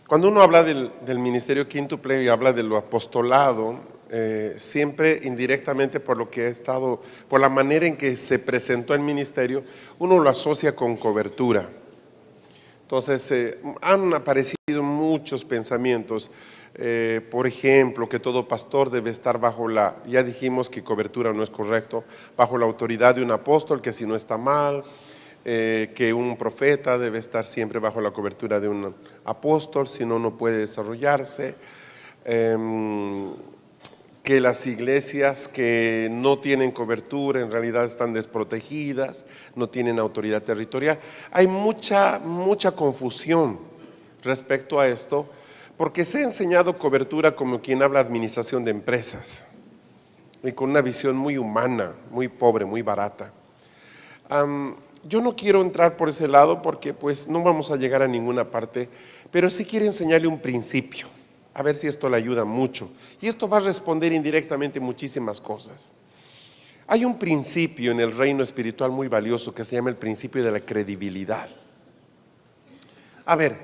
Cuando uno habla del ministerio quíntuple y habla del apostolado, siempre indirectamente por lo que ha estado, por la manera en que se presentó el ministerio, uno lo asocia con cobertura. Entonces, han aparecido muchos pensamientos, por ejemplo, que todo pastor debe estar bajo ya dijimos que cobertura no es correcto, bajo la autoridad de un apóstol, que si no está mal, que un profeta debe estar siempre bajo la cobertura de un apóstol, si no, no puede desarrollarse, que las iglesias que no tienen cobertura en realidad están desprotegidas, no tienen autoridad territorial. Hay mucha confusión respecto a esto, porque se ha enseñado cobertura como quien habla administración de empresas, y con una visión muy humana, muy pobre, muy barata. Yo no quiero entrar por ese lado porque pues no vamos a llegar a ninguna parte, pero sí quiero enseñarle un principio, a ver si esto le ayuda mucho. Y esto va a responder indirectamente muchísimas cosas. Hay un principio en el reino espiritual muy valioso que se llama el principio de la credibilidad. A ver,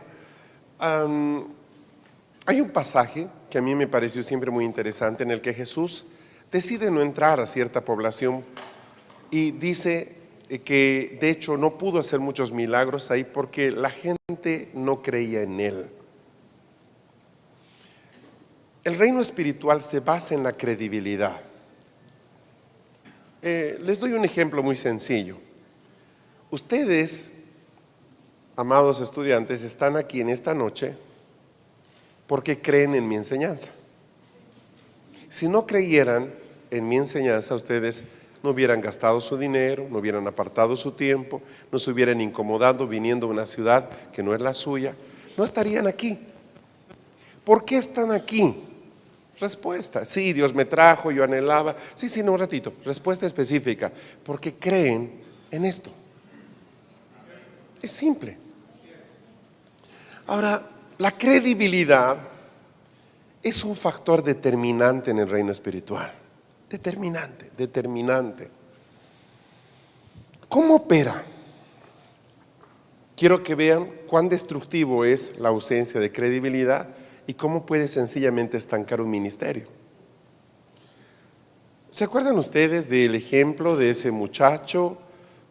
hay un pasaje que a mí me pareció siempre muy interesante en el que Jesús decide no entrar a cierta población y dice que de hecho no pudo hacer muchos milagros ahí porque la gente no creía en él. El reino espiritual se basa en la credibilidad. Les doy un ejemplo muy sencillo. Ustedes, amados estudiantes, están aquí en esta noche porque creen en mi enseñanza. Si no creyeran en mi enseñanza, ustedes no hubieran gastado su dinero, no hubieran apartado su tiempo, no se hubieran incomodado viniendo a una ciudad que no es la suya, no estarían aquí. ¿Por qué están aquí? Respuesta: sí, Dios me trajo, yo anhelaba. Sí, no, un ratito. Respuesta específica: porque creen en esto. Es simple. Ahora, la credibilidad es un factor determinante en el reino espiritual. Determinante. ¿Cómo opera? Quiero que vean cuán destructivo es la ausencia de credibilidad y cómo puede sencillamente estancar un ministerio. ¿Se acuerdan ustedes del ejemplo de ese muchacho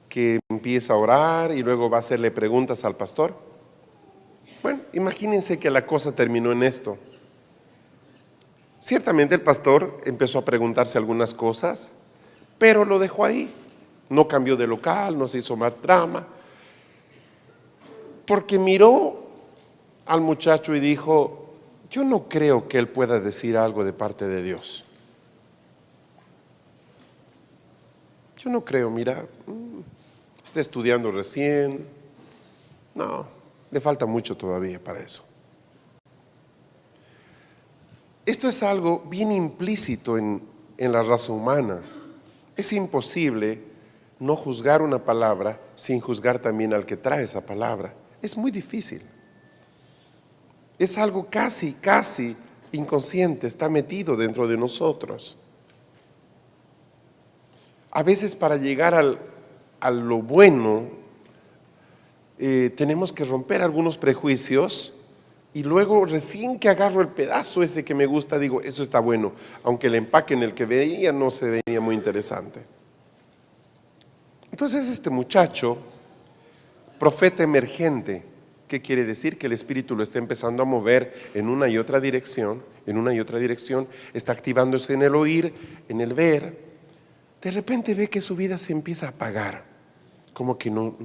que empieza a orar y luego va a hacerle preguntas al pastor? Bueno, imagínense que la cosa terminó en esto. Ciertamente el pastor empezó a preguntarse algunas cosas, pero lo dejó ahí. No cambió de local, no se hizo más drama, porque miró al muchacho y dijo: yo no creo que él pueda decir algo de parte de Dios. Yo no creo, mira, está estudiando recién, no, le falta mucho todavía para eso. Esto es algo bien implícito en la raza humana. Es imposible no juzgar una palabra sin juzgar también al que trae esa palabra. Es muy difícil. Es algo casi inconsciente, está metido dentro de nosotros. A veces para llegar a lo bueno, tenemos que romper algunos prejuicios. Y luego recién que agarro el pedazo ese que me gusta, digo: eso está bueno, aunque el empaque en el que veía no se veía muy interesante. Entonces este muchacho, profeta emergente, ¿qué quiere decir? Que el Espíritu lo está empezando a mover en una y otra dirección, está activándose en el oír, en el ver. De repente ve que su vida se empieza a apagar, como que no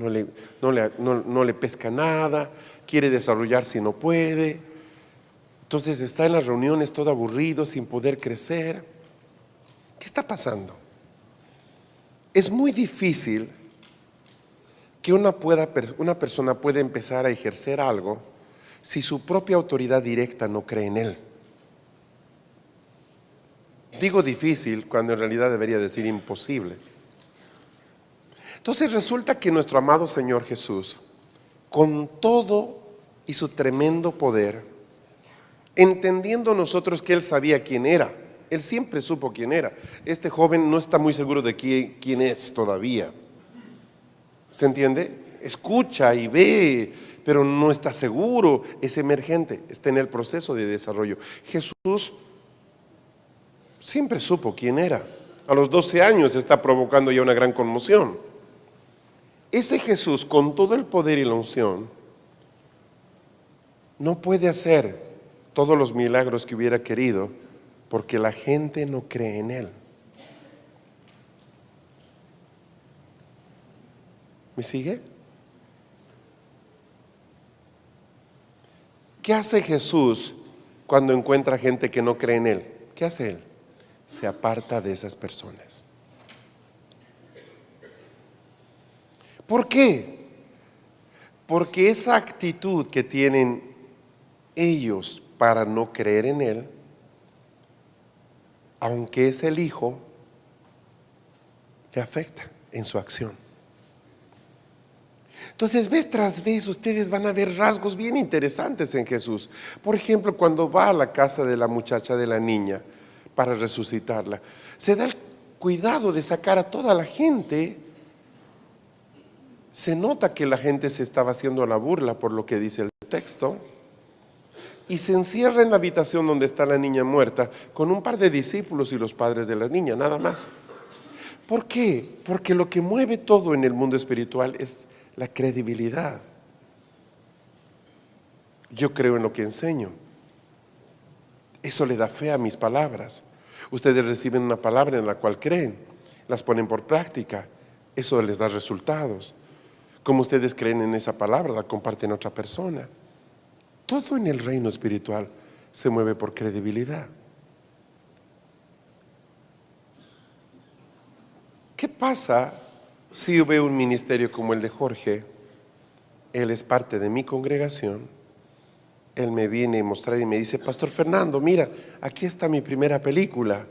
le pesca nada, quiere desarrollarse y no puede. Entonces está en las reuniones todo aburrido, sin poder crecer. ¿Qué está pasando? Es muy difícil que una persona pueda empezar a ejercer algo si su propia autoridad directa no cree en él. Digo difícil cuando en realidad debería decir imposible. Entonces resulta que nuestro amado Señor Jesús, con todo y su tremendo poder, entendiendo nosotros que Él sabía quién era, Él siempre supo quién era. Este joven no está muy seguro de quién es todavía. ¿Se entiende? Escucha y ve, pero no está seguro, es emergente, está en el proceso de desarrollo. Jesús siempre supo quién era. A los 12 años está provocando ya una gran conmoción. Ese Jesús, con todo el poder y la unción, no puede hacer todos los milagros que hubiera querido porque la gente no cree en Él. ¿Me sigue? ¿Qué hace Jesús cuando encuentra gente que no cree en Él? ¿Qué hace Él? Se aparta de esas personas. ¿Por qué? Porque esa actitud que tienen ellos para no creer en Él, aunque es el Hijo, le afecta en su acción. Entonces, vez tras vez, ustedes van a ver rasgos bien interesantes en Jesús. Por ejemplo, cuando va a la casa de la muchacha, de la niña, para resucitarla, se da el cuidado de sacar a toda la gente. Se nota que la gente se estaba haciendo la burla por lo que dice el texto, y se encierra en la habitación donde está la niña muerta con un par de discípulos y los padres de la niña, nada más. ¿Por qué? Porque lo que mueve todo en el mundo espiritual es la credibilidad. Yo creo en lo que enseño. Eso le da fe a mis palabras. Ustedes reciben una palabra en la cual creen, las ponen por práctica, eso les da resultados. Como ustedes creen en esa palabra, la comparten a otra persona. Todo en el reino espiritual se mueve por credibilidad. ¿Qué pasa si yo veo un ministerio como el de Jorge? Él es parte de mi congregación. Él me viene a mostrar y me dice: Pastor Fernando, mira, aquí está mi primera película.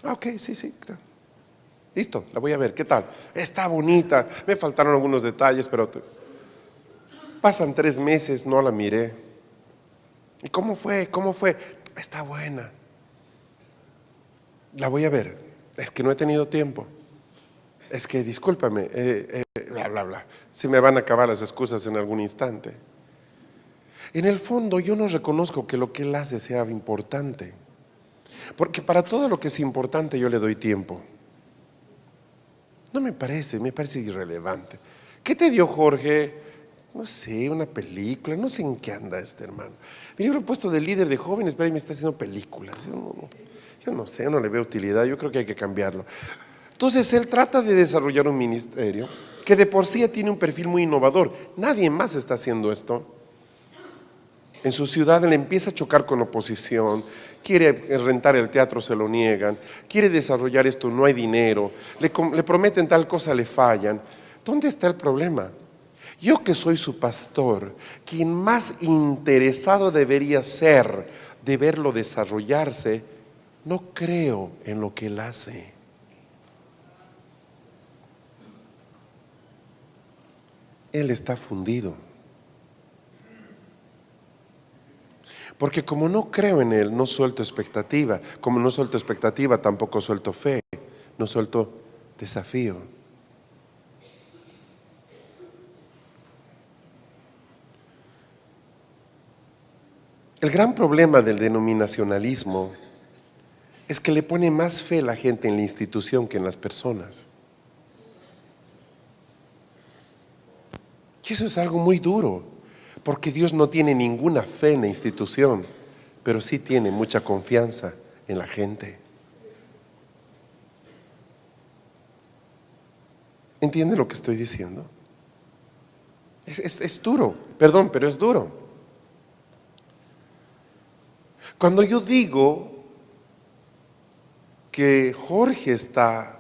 Ok, sí, claro. Listo, la voy a ver, ¿qué tal? Está bonita, me faltaron algunos detalles, pero pasan 3 meses, no la miré. ¿Y cómo fue? Está buena. La voy a ver. Es que no he tenido tiempo. Es que discúlpame, bla, bla, bla. Se me van a acabar las excusas en algún instante. En el fondo yo no reconozco que lo que él hace sea importante, porque para todo lo que es importante yo le doy tiempo. No me parece irrelevante. ¿Qué te dio Jorge? No sé, una película, no sé en qué anda este hermano. Yo lo he puesto de líder de jóvenes, pero ahí me está haciendo películas. Yo no sé, no le veo utilidad, yo creo que hay que cambiarlo. Entonces él trata de desarrollar un ministerio que de por sí tiene un perfil muy innovador. Nadie más está haciendo esto. En su ciudad él empieza a chocar con oposición, quiere rentar el teatro, se lo niegan, quiere desarrollar esto, no hay dinero, le prometen tal cosa, le fallan. ¿Dónde está el problema? Yo, que soy su pastor, quien más interesado debería ser de verlo desarrollarse, no creo en lo que él hace. Él está fundido. Porque como no creo en Él, no suelto expectativa. Como no suelto expectativa, tampoco suelto fe. No suelto desafío. El gran problema del denominacionalismo es que le pone más fe la gente en la institución que en las personas. Y eso es algo muy duro, porque Dios no tiene ninguna fe en la institución, pero sí tiene mucha confianza en la gente. ¿Entiende lo que estoy diciendo? Es duro, perdón, pero es duro. Cuando yo digo que Jorge está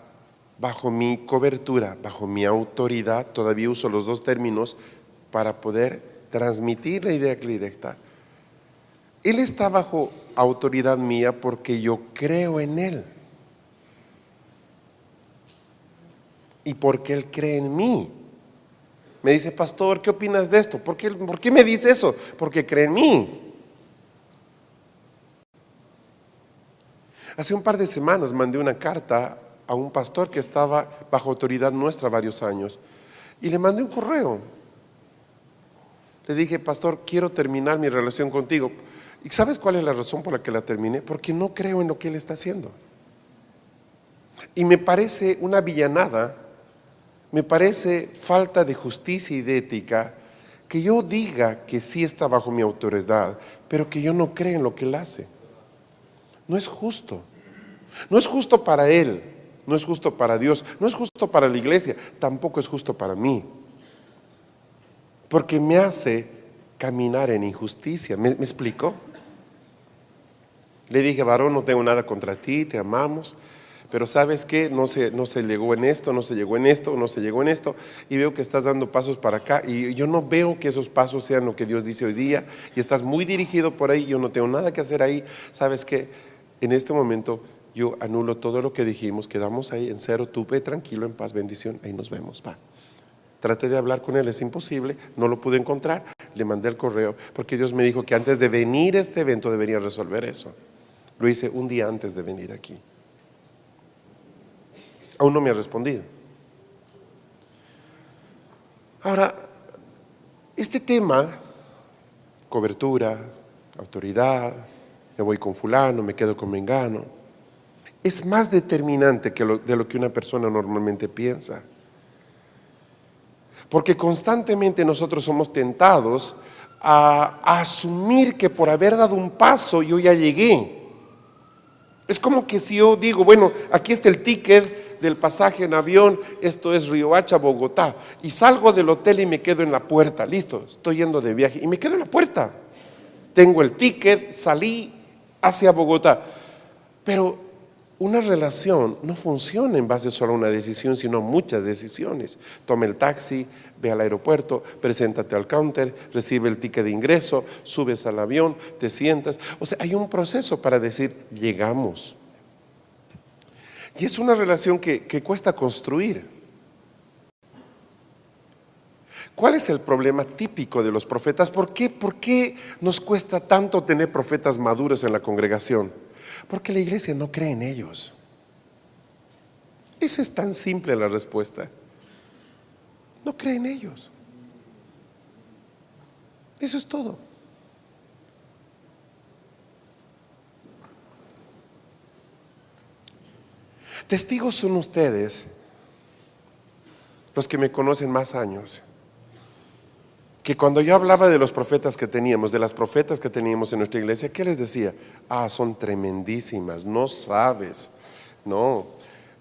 bajo mi cobertura, bajo mi autoridad, todavía uso los dos términos para poder transmitir la idea directa. Él está bajo autoridad mía porque yo creo en Él y porque Él cree en mí. Me dice: pastor, ¿qué opinas de esto? ¿Por qué me dice eso? Porque cree en mí. Hace un par de semanas mandé una carta a un pastor que estaba bajo autoridad nuestra varios años, y le mandé un correo. Le dije, pastor, quiero terminar mi relación contigo. ¿Y sabes cuál es la razón por la que la terminé? Porque no creo en lo que él está haciendo. Y me parece una villanada, me parece falta de justicia y de ética que yo diga que sí está bajo mi autoridad, pero que yo no creo en lo que él hace. No es justo. No es justo para él, no es justo para Dios, no es justo para la iglesia, tampoco es justo para mí. Porque me hace caminar en injusticia. ¿Me explico? Le dije, varón, no tengo nada contra ti, te amamos, pero ¿sabes qué? No se llegó en esto, no se llegó en esto, no se llegó en esto, y veo que estás dando pasos para acá, y yo no veo que esos pasos sean lo que Dios dice hoy día, y estás muy dirigido por ahí, yo no tengo nada que hacer ahí. ¿Sabes qué? En este momento yo anulo todo lo que dijimos, quedamos ahí en cero, tú ve tranquilo, en paz, bendición, ahí nos vemos, va. Traté de hablar con él, es imposible, no lo pude encontrar, le mandé el correo, porque Dios me dijo que antes de venir a este evento debería resolver eso. Lo hice un día antes de venir aquí. Aún no me ha respondido. Ahora, este tema, cobertura, autoridad, me voy con fulano, me quedo con mengano, es más determinante de lo que una persona normalmente piensa. Porque constantemente nosotros somos tentados a asumir que por haber dado un paso yo ya llegué. Es como que si yo digo, bueno, aquí está el ticket del pasaje en avión, esto es Riohacha, Bogotá, y salgo del hotel y me quedo en la puerta, listo, estoy yendo de viaje y me quedo en la puerta. Tengo el ticket, salí hacia Bogotá, pero una relación no funciona en base solo a una decisión, sino a muchas decisiones. Toma el taxi, ve al aeropuerto, preséntate al counter, recibe el ticket de ingreso, subes al avión, te sientas. O sea, hay un proceso para decir, llegamos. Y es una relación que cuesta construir. ¿Cuál es el problema típico de los profetas? ¿Por qué nos cuesta tanto tener profetas maduros en la congregación? Porque la iglesia no cree en ellos. Esa es tan simple la respuesta. No cree en ellos. Eso es todo. Testigos son ustedes, los que me conocen más años, que cuando yo hablaba de los profetas que teníamos, de las profetas que teníamos en nuestra iglesia, ¿qué les decía? Son tremendísimas, no sabes, no,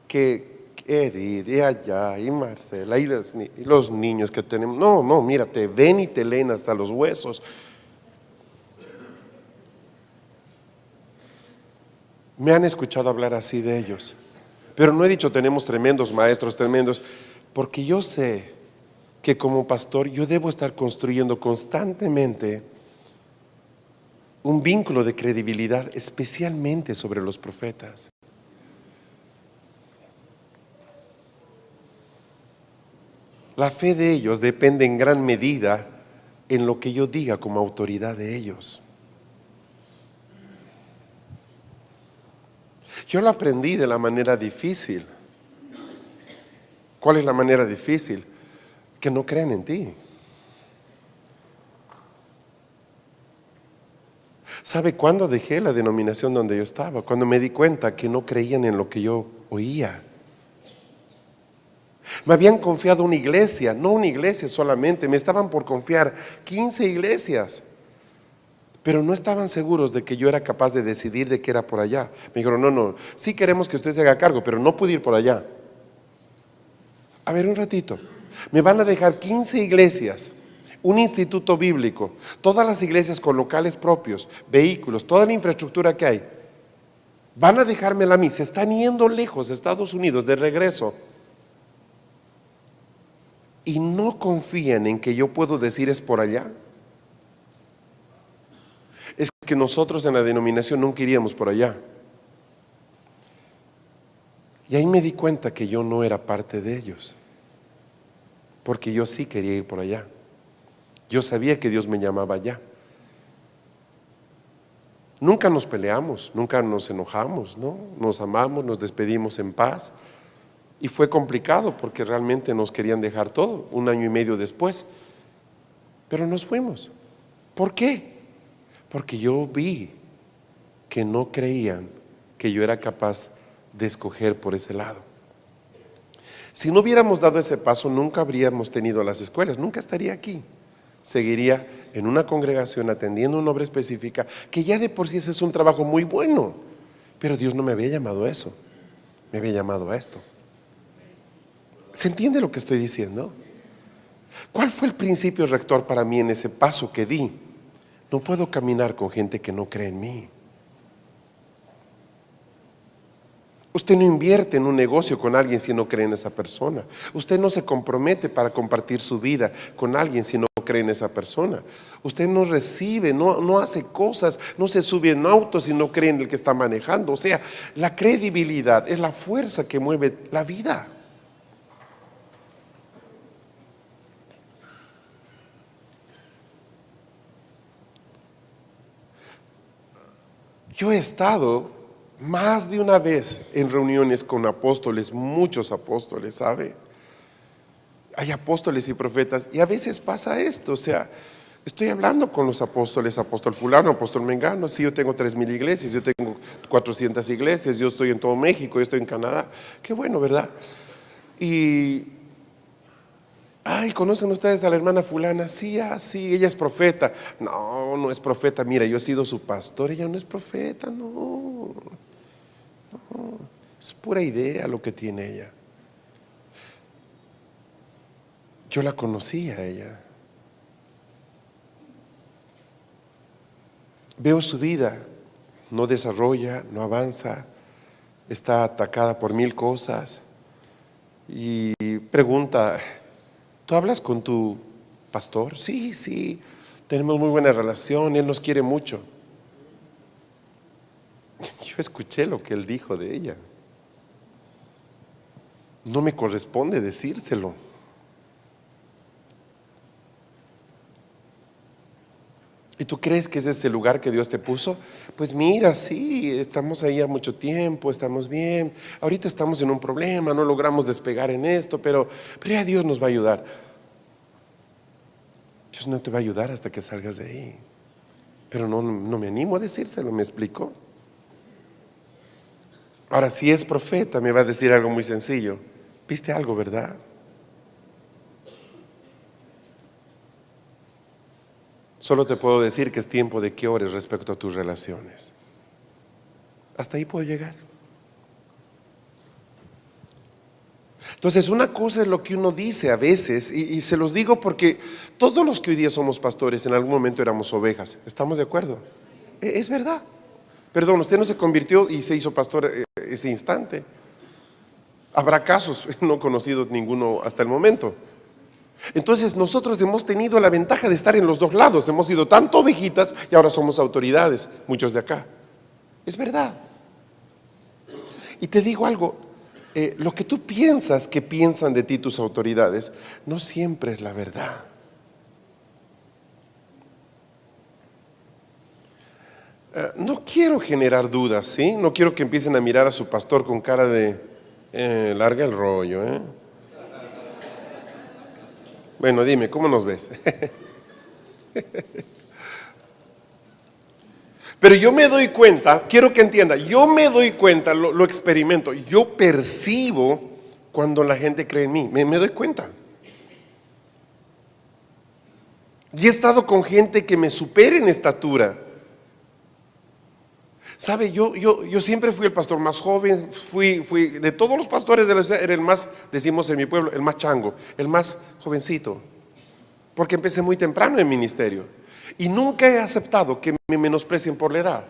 que Eddie de allá y Marcela y los niños que tenemos, no, mira, te ven y te leen hasta los huesos. Me han escuchado hablar así de ellos, pero no he dicho tenemos tremendos maestros, tremendos, porque yo sé que como pastor yo debo estar construyendo constantemente un vínculo de credibilidad, especialmente sobre los profetas. La fe de ellos depende en gran medida en lo que yo diga como autoridad de ellos. Yo lo aprendí de la manera difícil. ¿Cuál es la manera difícil? Que no creen en ti. ¿Sabe cuándo dejé la denominación donde yo estaba? Cuando me di cuenta que no creían en lo que yo oía. Me habían confiado una iglesia, no una iglesia solamente, me estaban por confiar 15 iglesias, pero no estaban seguros de que yo era capaz de decidir de que era por allá. Me dijeron, no, sí queremos que usted se haga cargo, pero no puede ir por allá. A ver un ratito, me van a dejar 15 iglesias, un instituto bíblico, todas las iglesias con locales propios, vehículos, toda la infraestructura que hay. Van a dejármela a mí, se están yendo lejos, Estados Unidos, de regreso. Y no confían en que yo puedo decir es por allá. Es que nosotros en la denominación nunca iríamos por allá. Y ahí me di cuenta que yo no era parte de ellos, porque yo sí quería ir por allá. Yo sabía que Dios me llamaba allá. Nunca nos peleamos, nunca nos enojamos, ¿no? Nos amamos, nos despedimos en paz. Y fue complicado porque realmente nos querían dejar todo, 1 año y medio después. Pero nos fuimos. ¿Por qué? Porque yo vi que no creían que yo era capaz de escoger por ese lado. Si no hubiéramos dado ese paso, nunca habríamos tenido las escuelas, nunca estaría aquí. Seguiría en una congregación atendiendo una obra específica, que ya de por sí ese es un trabajo muy bueno, pero Dios no me había llamado a eso, me había llamado a esto. ¿Se entiende lo que estoy diciendo? ¿Cuál fue el principio rector para mí en ese paso que di? No puedo caminar con gente que no cree en mí. Usted no invierte en un negocio con alguien si no cree en esa persona. Usted no se compromete para compartir su vida con alguien si no cree en esa persona. Usted no recibe, no hace cosas, no se sube en auto si no cree en el que está manejando. O sea, la credibilidad es la fuerza que mueve la vida. Yo he estado más de una vez en reuniones con apóstoles, muchos apóstoles, ¿sabe? Hay apóstoles y profetas, y a veces pasa esto, o sea, estoy hablando con los apóstoles, apóstol fulano, apóstol mengano, sí, yo tengo 3,000 iglesias, yo tengo 400 iglesias, yo estoy en todo México, yo estoy en Canadá, qué bueno, ¿verdad? Y, ay, ¿conocen ustedes a la hermana fulana? Sí, sí, ella es profeta. No, no es profeta, mira, yo he sido su pastor, ella no es profeta, no, es pura idea lo que tiene ella. Yo la conocí a ella. Veo su vida, no desarrolla, no avanza, está atacada por 1000 cosas. Y pregunta, ¿tú hablas con tu pastor? Sí, sí, tenemos muy buena relación, él nos quiere mucho. Yo escuché lo que él dijo de ella. No me corresponde decírselo. ¿Y tú crees que ese es el lugar que Dios te puso? Pues mira, sí, estamos ahí a mucho tiempo, estamos bien. Ahorita estamos en un problema, no logramos despegar en esto, pero ya Dios nos va a ayudar. Dios no te va a ayudar hasta que salgas de ahí. Pero no me animo a decírselo, ¿me explico? Ahora, si es profeta, me va a decir algo muy sencillo. ¿Viste algo, verdad? Solo te puedo decir que es tiempo de que ores respecto a tus relaciones. Hasta ahí puedo llegar. Entonces, una cosa es lo que uno dice a veces, y se los digo porque todos los que hoy día somos pastores, en algún momento éramos ovejas. ¿Estamos de acuerdo? Es verdad. Perdón, usted no se convirtió y se hizo pastor ese instante. Habrá casos, no he conocido ninguno hasta el momento. Entonces nosotros hemos tenido la ventaja de estar en los dos lados. Hemos sido tanto ovejitas y ahora somos autoridades, muchos de acá. Es verdad. Y te digo algo, lo que tú piensas que piensan de ti tus autoridades no siempre es la verdad. No quiero generar dudas, ¿sí? No quiero que empiecen a mirar a su pastor con cara de larga el rollo, ¿eh? Bueno, dime, ¿cómo nos ves? Pero yo me doy cuenta, quiero que entienda, yo me doy cuenta, lo experimento, yo percibo cuando la gente cree en mí, me doy cuenta. Y he estado con gente que me supera en estatura. ¿Sabe? Yo siempre fui el pastor más joven, fui de todos los pastores de la ciudad, era el más, decimos en mi pueblo, el más chango, el más jovencito. Porque empecé muy temprano en ministerio. Y nunca he aceptado que me menosprecien por la edad.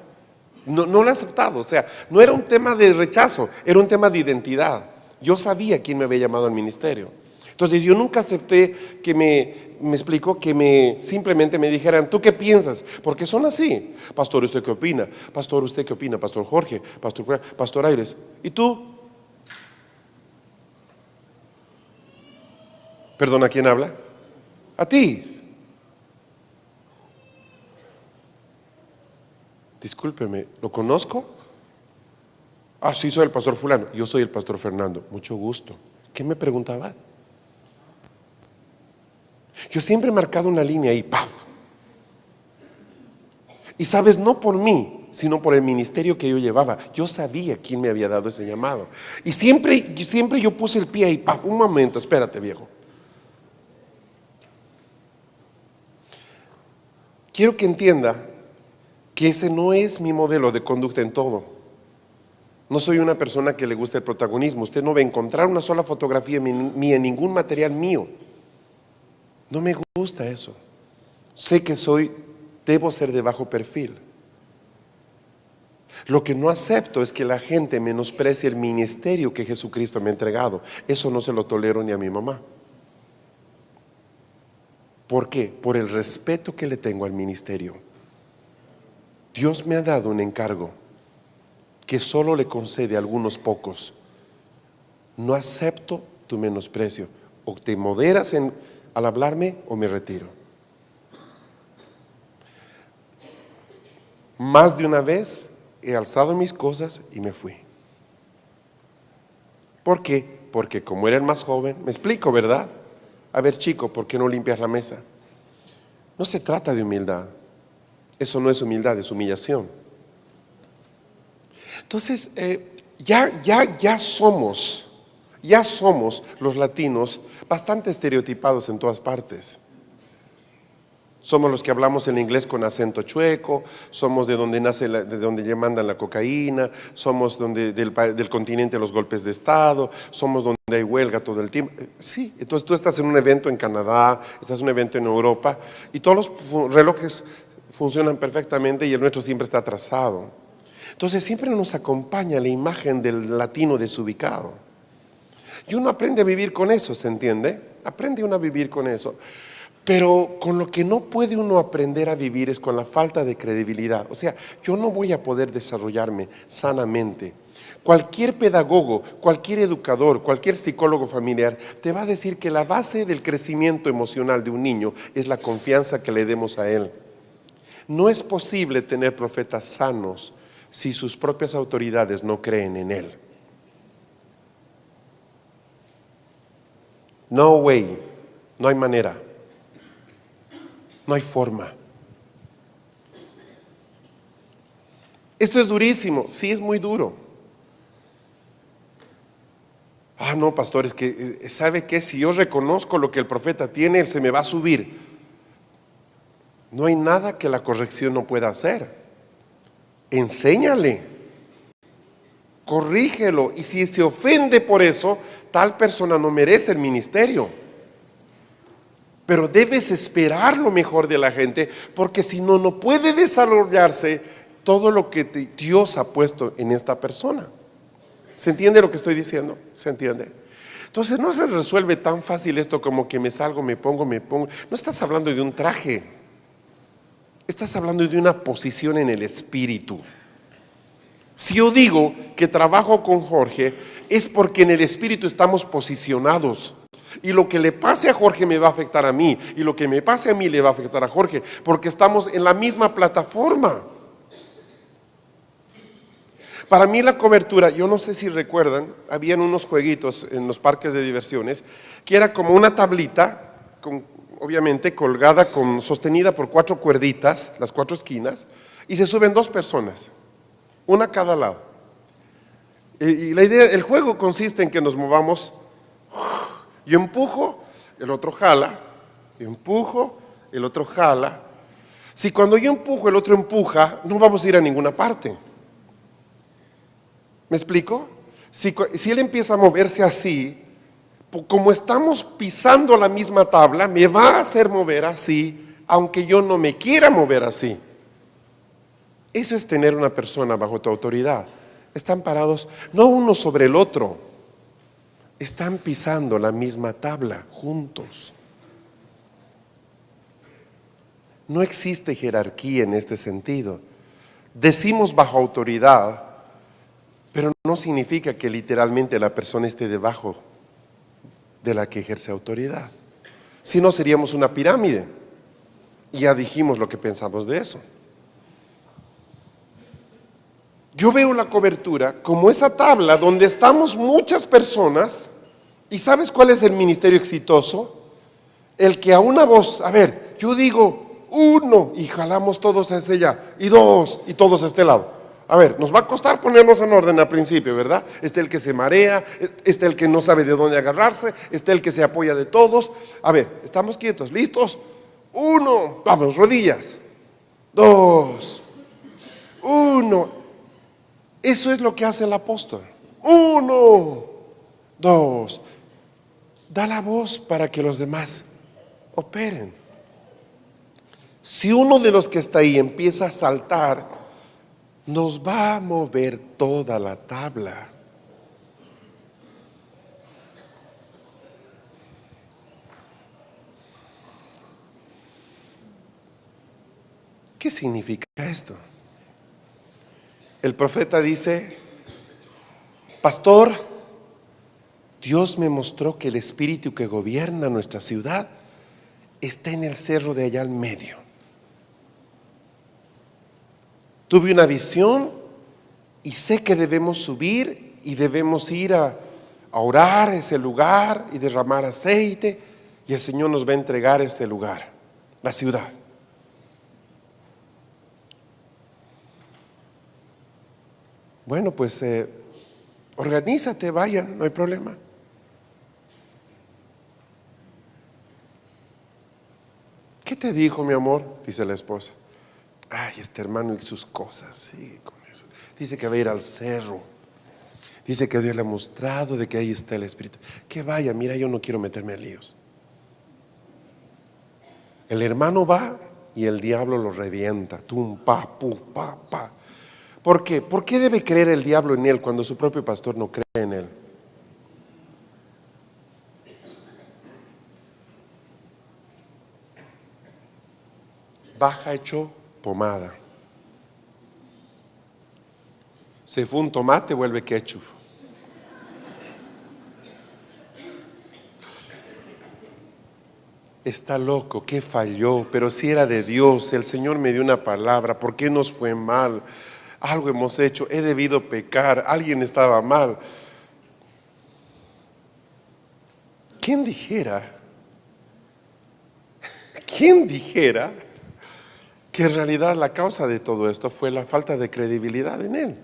No lo he aceptado. O sea, no era un tema de rechazo, era un tema de identidad. Yo sabía quién me había llamado al ministerio. Entonces yo nunca acepté que me explicó, que simplemente me dijeran, ¿tú qué piensas? Porque son así. Pastor, ¿usted qué opina? Pastor, ¿usted qué opina? Pastor Jorge, Pastor Aires. ¿Y tú? Perdón, ¿a quién habla? A ti. Discúlpeme, ¿lo conozco? Ah, sí, soy el pastor fulano. Yo soy el pastor Fernando. Mucho gusto. ¿Qué me preguntaba? Yo siempre he marcado una línea ahí, ¡paf! Y sabes, no por mí, sino por el ministerio que yo llevaba. Yo sabía quién me había dado ese llamado. Y siempre yo puse el pie ahí, ¡paf! Un momento, espérate, viejo. Quiero que entienda que ese no es mi modelo de conducta en todo. No soy una persona que le gusta el protagonismo. Usted no va a encontrar una sola fotografía mía en ningún material mío. No me gusta eso. Sé que debo ser de bajo perfil. Lo que no acepto es que la gente menosprecie el ministerio que Jesucristo me ha entregado. Eso no se lo tolero ni a mi mamá. ¿Por qué? Por el respeto que le tengo al ministerio. Dios me ha dado un encargo que solo le concede a algunos pocos. No acepto tu menosprecio. O te moderas al hablarme o me retiro. Más de una vez he alzado mis cosas y me fui. ¿Por qué? Porque como era el más joven, me explico, ¿verdad? A ver, chico, ¿por qué no limpias la mesa? No se trata de humildad. Eso no es humildad, es humillación. Entonces, ya somos los latinos bastante estereotipados en todas partes. Somos los que hablamos el inglés con acento chueco, somos de donde ya mandan la cocaína, somos del continente de los golpes de estado, somos donde hay huelga todo el tiempo. Sí, entonces tú estás en un evento en Canadá, estás en un evento en Europa y todos los relojes funcionan perfectamente y el nuestro siempre está atrasado. Entonces siempre nos acompaña la imagen del latino desubicado. Y uno aprende a vivir con eso, ¿se entiende? Aprende uno a vivir con eso. Pero con lo que no puede uno aprender a vivir es con la falta de credibilidad. O sea, yo no voy a poder desarrollarme sanamente. Cualquier pedagogo, cualquier educador, cualquier psicólogo familiar te va a decir que la base del crecimiento emocional de un niño es la confianza que le demos a él. No es posible tener profetas sanos si sus propias autoridades no creen en él. No way, no hay manera. No hay forma. Esto es durísimo, sí es muy duro. No, pastor, es que ¿sabe qué? Si yo reconozco lo que el profeta tiene, él se me va a subir. No hay nada que la corrección no pueda hacer. Enséñale, corrígelo, y si se ofende por eso, tal persona no merece el ministerio. Pero debes esperar lo mejor de la gente, porque si no, no puede desarrollarse todo lo que Dios ha puesto en esta persona. ¿Se entiende lo que estoy diciendo? ¿Se entiende? Entonces no se resuelve tan fácil esto como que me salgo, me pongo. No estás hablando de un traje, estás hablando de una posición en el espíritu. Si yo digo que trabajo con Jorge, es porque en el espíritu estamos posicionados. Y lo que le pase a Jorge me va a afectar a mí, y lo que me pase a mí le va a afectar a Jorge, porque estamos en la misma plataforma. Para mí la cobertura, yo no sé si recuerdan, habían unos jueguitos en los parques de diversiones, que era como una tablita, obviamente colgada, sostenida por 4 cuerditas, las 4 esquinas, y se suben 2 personas, una a cada lado. Y la idea, el juego consiste en que nos movamos. Yo empujo, el otro jala, yo empujo, el otro jala. Si cuando yo empujo, el otro empuja, no vamos a ir a ninguna parte. ¿Me explico? Si él empieza a moverse así, como estamos pisando la misma tabla, me va a hacer mover así, aunque yo no me quiera mover así. Eso es tener una persona bajo tu autoridad. Están parados, no uno sobre el otro. Están pisando la misma tabla juntos. No existe jerarquía en este sentido. Decimos bajo autoridad, pero no significa que literalmente la persona esté debajo de la que ejerce autoridad. Si no, seríamos una pirámide. Y ya dijimos lo que pensamos de eso. Yo veo la cobertura como esa tabla donde estamos muchas personas. ¿Y sabes cuál es el ministerio exitoso? el que a una voz, a ver, yo digo 1 y jalamos todos hacia allá, y 2 y todos a este lado. A ver, nos va a costar ponernos en orden al principio, ¿verdad? Está el que se marea, está el que no sabe de dónde agarrarse, está el que se apoya de todos. A ver, estamos quietos, ¿listos? 1, vamos, rodillas. 2, 1. Eso es lo que hace el apóstol. 1, 2. Da la voz para que los demás operen. Si uno de los que está ahí empieza a saltar, nos va a mover toda la tabla. ¿Qué significa esto? El profeta dice: pastor, Dios me mostró que el espíritu que gobierna nuestra ciudad está en el cerro de allá al medio. Tuve una visión y sé que debemos subir y debemos ir a orar ese lugar y derramar aceite, y el Señor nos va a entregar ese lugar, la ciudad. Bueno, pues organízate, vayan, no hay problema. ¿Qué te dijo, mi amor? Dice la esposa. Ay, este hermano y sus cosas, sí, con eso. Dice que va a ir al cerro. Dice que Dios le ha mostrado de que ahí está el Espíritu. Que vaya, mira, yo no quiero meterme en líos. El hermano va y el diablo lo revienta. Tum, pa, pu, pa, pa. ¿Por qué? ¿Por qué debe creer el diablo en él cuando su propio pastor no cree en él? Baja hecho pomada. Se fue un tomate, vuelve ketchup. Está loco, ¿qué falló? Pero si era de Dios, el Señor me dio una palabra. ¿Por qué nos fue mal? Algo hemos hecho, he debido pecar, alguien estaba mal. ¿Quién dijera que en realidad la causa de todo esto fue la falta de credibilidad en Él?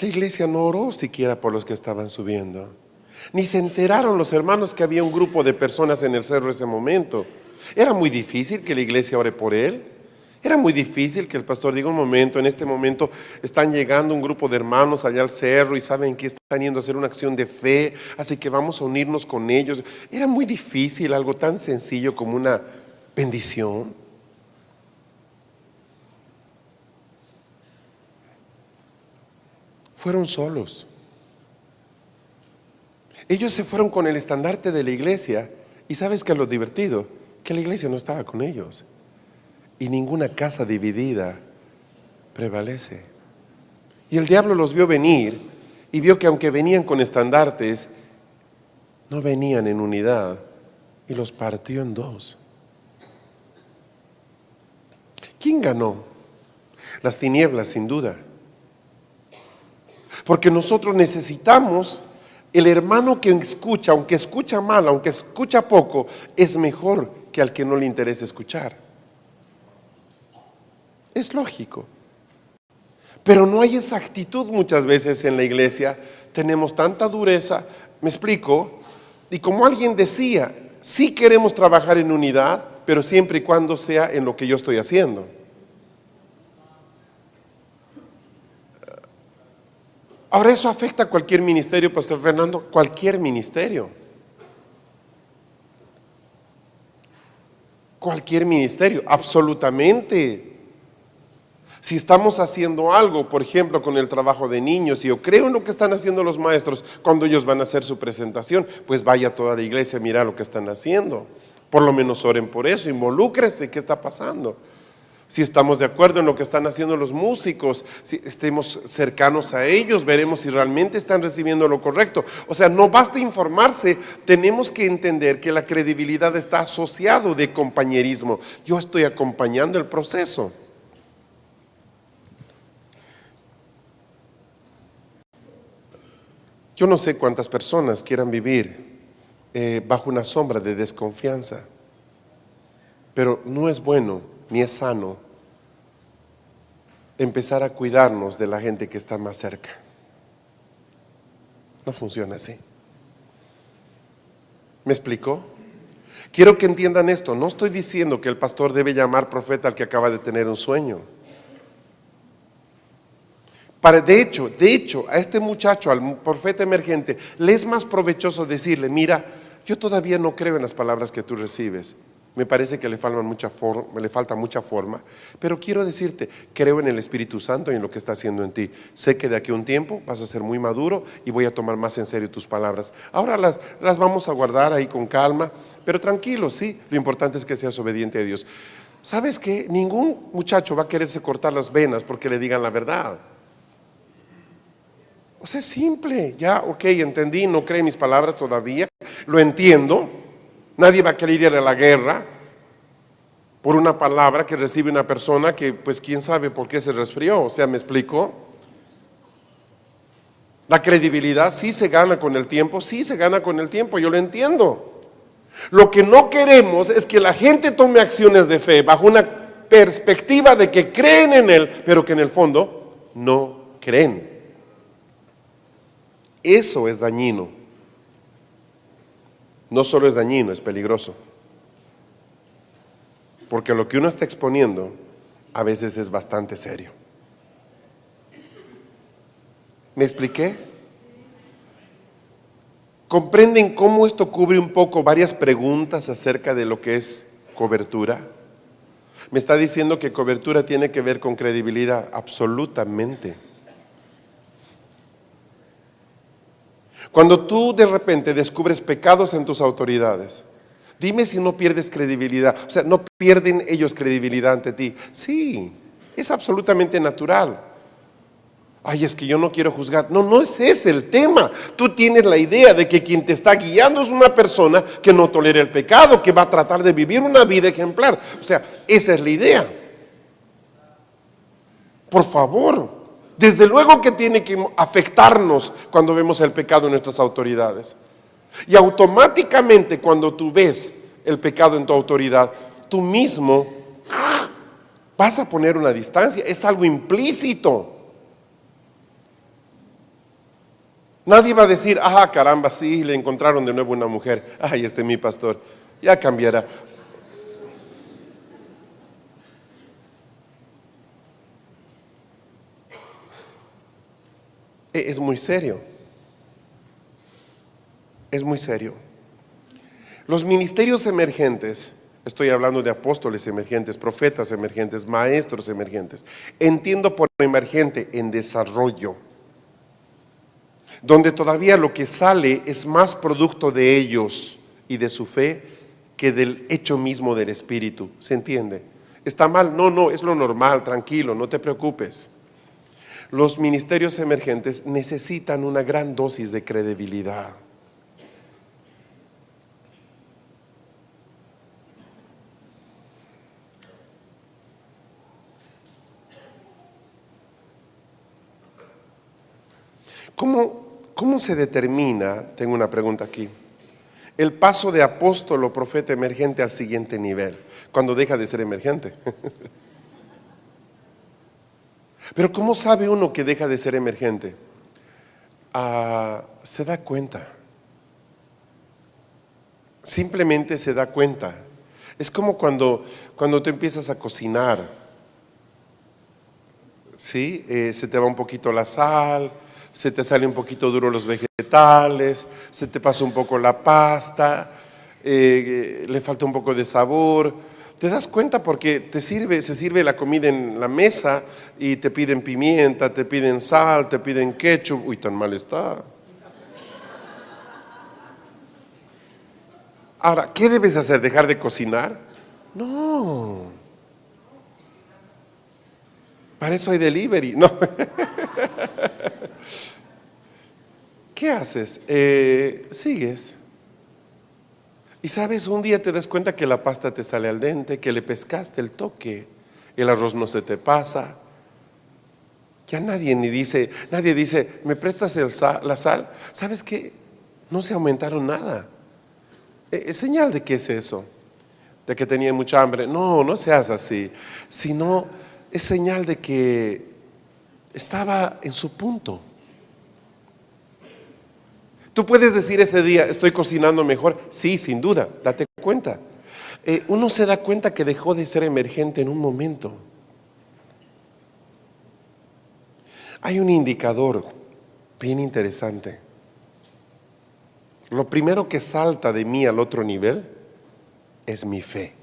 La iglesia no oró siquiera por los que estaban subiendo, ni se enteraron los hermanos que había un grupo de personas en el cerro en ese momento. Era muy difícil que la iglesia ore por él. Era muy difícil que el pastor diga: un momento, en este momento están llegando un grupo de hermanos allá al cerro y saben que están yendo a hacer una acción de fe, así que vamos a unirnos con ellos. Era muy difícil algo tan sencillo como una bendición. Fueron solos. Ellos se fueron con el estandarte de la iglesia, y ¿sabes qué es lo divertido? Que la iglesia no estaba con ellos, y ninguna casa dividida prevalece. Y el diablo los vio venir y vio que aunque venían con estandartes, no venían en unidad, y los partió en dos. ¿Quién ganó? Las tinieblas, sin duda. Porque nosotros necesitamos el hermano que escucha, aunque escucha mal, aunque escucha poco, es mejor que al que no le interesa escuchar. Es lógico. Pero no hay esa actitud muchas veces en la iglesia. Tenemos tanta dureza, me explico, y como alguien decía, sí queremos trabajar en unidad, pero siempre y cuando sea en lo que yo estoy haciendo. Ahora, eso afecta a cualquier ministerio, Pastor Fernando, cualquier ministerio. Cualquier ministerio, absolutamente. Si estamos haciendo algo, por ejemplo, con el trabajo de niños, y yo creo en lo que están haciendo los maestros cuando ellos van a hacer su presentación, pues vaya toda la iglesia a mirar lo que están haciendo. Por lo menos oren por eso, involúcrense, ¿qué está pasando? Si estamos de acuerdo en lo que están haciendo los músicos, si estemos cercanos a ellos, veremos si realmente están recibiendo lo correcto. O sea, no basta informarse, tenemos que entender que la credibilidad está asociado de compañerismo. Yo estoy acompañando el proceso. Yo no sé cuántas personas quieran vivir bajo una sombra de desconfianza, pero no es bueno ni es sano empezar a cuidarnos de la gente que está más cerca. No funciona así. ¿Me explicó? Quiero que entiendan esto. No estoy diciendo que el pastor debe llamar profeta al que acaba de tener un sueño. De hecho, a este muchacho, al profeta emergente, le es más provechoso decirle: mira, yo todavía no creo en las palabras que tú recibes. Me parece que le falta mucha forma, pero quiero decirte, creo en el Espíritu Santo y en lo que está haciendo en ti. Sé que de aquí a un tiempo vas a ser muy maduro y voy a tomar más en serio tus palabras. Ahora las vamos a guardar ahí con calma, pero tranquilo, sí, lo importante es que seas obediente a Dios. ¿Sabes qué? Ningún muchacho va a quererse cortar las venas porque le digan la verdad. O sea, es simple, ya, ok, entendí, no cree mis palabras todavía, lo entiendo. Nadie va a querer ir a la guerra por una palabra que recibe una persona que, pues, quién sabe por qué se resfrió. O sea, ¿me explico? La credibilidad sí se gana con el tiempo, yo lo entiendo. Lo que no queremos es que la gente tome acciones de fe bajo una perspectiva de que creen en Él, pero que en el fondo no creen. Eso es dañino. No solo es dañino, es peligroso. Porque lo que uno está exponiendo a veces es bastante serio. ¿Me expliqué? ¿Comprenden cómo esto cubre un poco varias preguntas acerca de lo que es cobertura? Me está diciendo que cobertura tiene que ver con credibilidad. Absolutamente. Cuando tú de repente descubres pecados en tus autoridades, dime si no pierdes credibilidad. O sea, ¿no pierden ellos credibilidad ante ti? Sí, es absolutamente natural. Ay, es que yo no quiero juzgar. No, no es ese el tema. Tú tienes la idea de que quien te está guiando es una persona que no tolera el pecado, que va a tratar de vivir una vida ejemplar. O sea, esa es la idea. Por favor. Desde luego que tiene que afectarnos cuando vemos el pecado en nuestras autoridades. Y automáticamente cuando tú ves el pecado en tu autoridad, tú mismo vas a poner una distancia. Es algo implícito. Nadie va a decir: ah, caramba, sí, le encontraron de nuevo una mujer. Ay, este es mi pastor, ya cambiará. Es muy serio. Es muy serio. Los ministerios emergentes, estoy hablando de apóstoles emergentes, profetas emergentes, maestros emergentes. Entiendo por emergente en desarrollo, donde todavía lo que sale es más producto de ellos y de su fe que del hecho mismo del Espíritu. ¿Se entiende? ¿Está mal? No, es lo normal, tranquilo, no te preocupes. Los ministerios emergentes necesitan una gran dosis de credibilidad. ¿Cómo se determina, tengo una pregunta aquí, el paso de apóstol o profeta emergente al siguiente nivel, cuando deja de ser emergente? Pero ¿cómo sabe uno que deja de ser emergente? Se da cuenta. Simplemente se da cuenta. Es como cuando tú empiezas a cocinar, ¿sí? Se te va un poquito la sal, se te sale un poquito duro los vegetales, se te pasa un poco la pasta, le falta un poco de sabor. Te das cuenta porque se sirve la comida en la mesa y te piden pimienta, te piden sal, te piden ketchup. Uy, tan mal está. Ahora, ¿qué debes hacer? ¿Dejar de cocinar? No. Para eso hay delivery. No. ¿Qué haces? Sigues. Y sabes, un día te das cuenta que la pasta te sale al dente, que le pescaste el toque, el arroz no se te pasa. Ya nadie dice, ¿me prestas la sal? ¿Sabes qué? No se aumentaron nada. ¿Es señal de qué es eso? De que tenía mucha hambre. No, no seas así. Sino es señal de que estaba en su punto. Tú puedes decir ese día, estoy cocinando mejor. Sí, sin duda, date cuenta. Uno se da cuenta que dejó de ser emergente en un momento. Hay un indicador bien interesante. Lo primero que salta de mí al otro nivel es mi fe.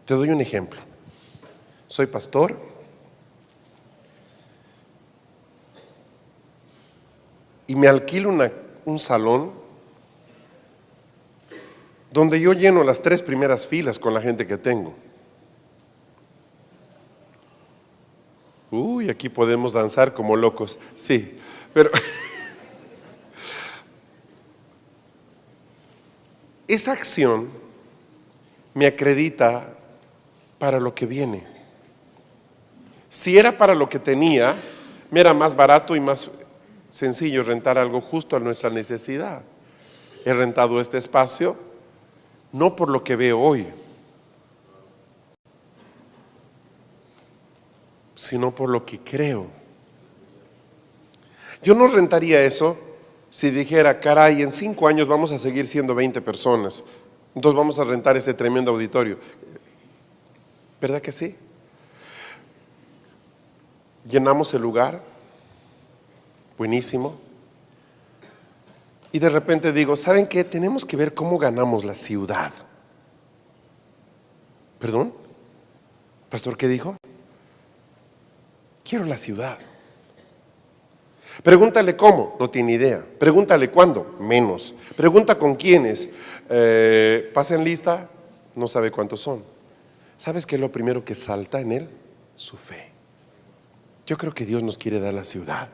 Te doy un ejemplo. Soy pastor. Y me alquilo un salón donde yo lleno las 3 primeras filas con la gente que tengo. Uy, aquí podemos danzar como locos. Sí, pero esa acción me acredita para lo que viene. Si era para lo que tenía, me era más barato y más sencillo rentar algo justo a nuestra necesidad. He rentado este espacio no por lo que veo hoy, sino por lo que creo. Yo no rentaría eso si dijera, caray, en 5 años vamos a seguir siendo 20 personas, entonces vamos a rentar este tremendo auditorio. ¿Verdad que sí? Llenamos el lugar, buenísimo. Y de repente digo, ¿saben qué? Tenemos que ver cómo ganamos la ciudad. ¿Perdón? Pastor, ¿qué dijo? Quiero la ciudad. Pregúntale cómo, no tiene idea. Pregúntale cuándo, menos. Pregunta con quiénes. Pasen lista, no sabe cuántos son. ¿Sabes qué es lo primero que salta en él? Su fe. Yo creo que Dios nos quiere dar la ciudad.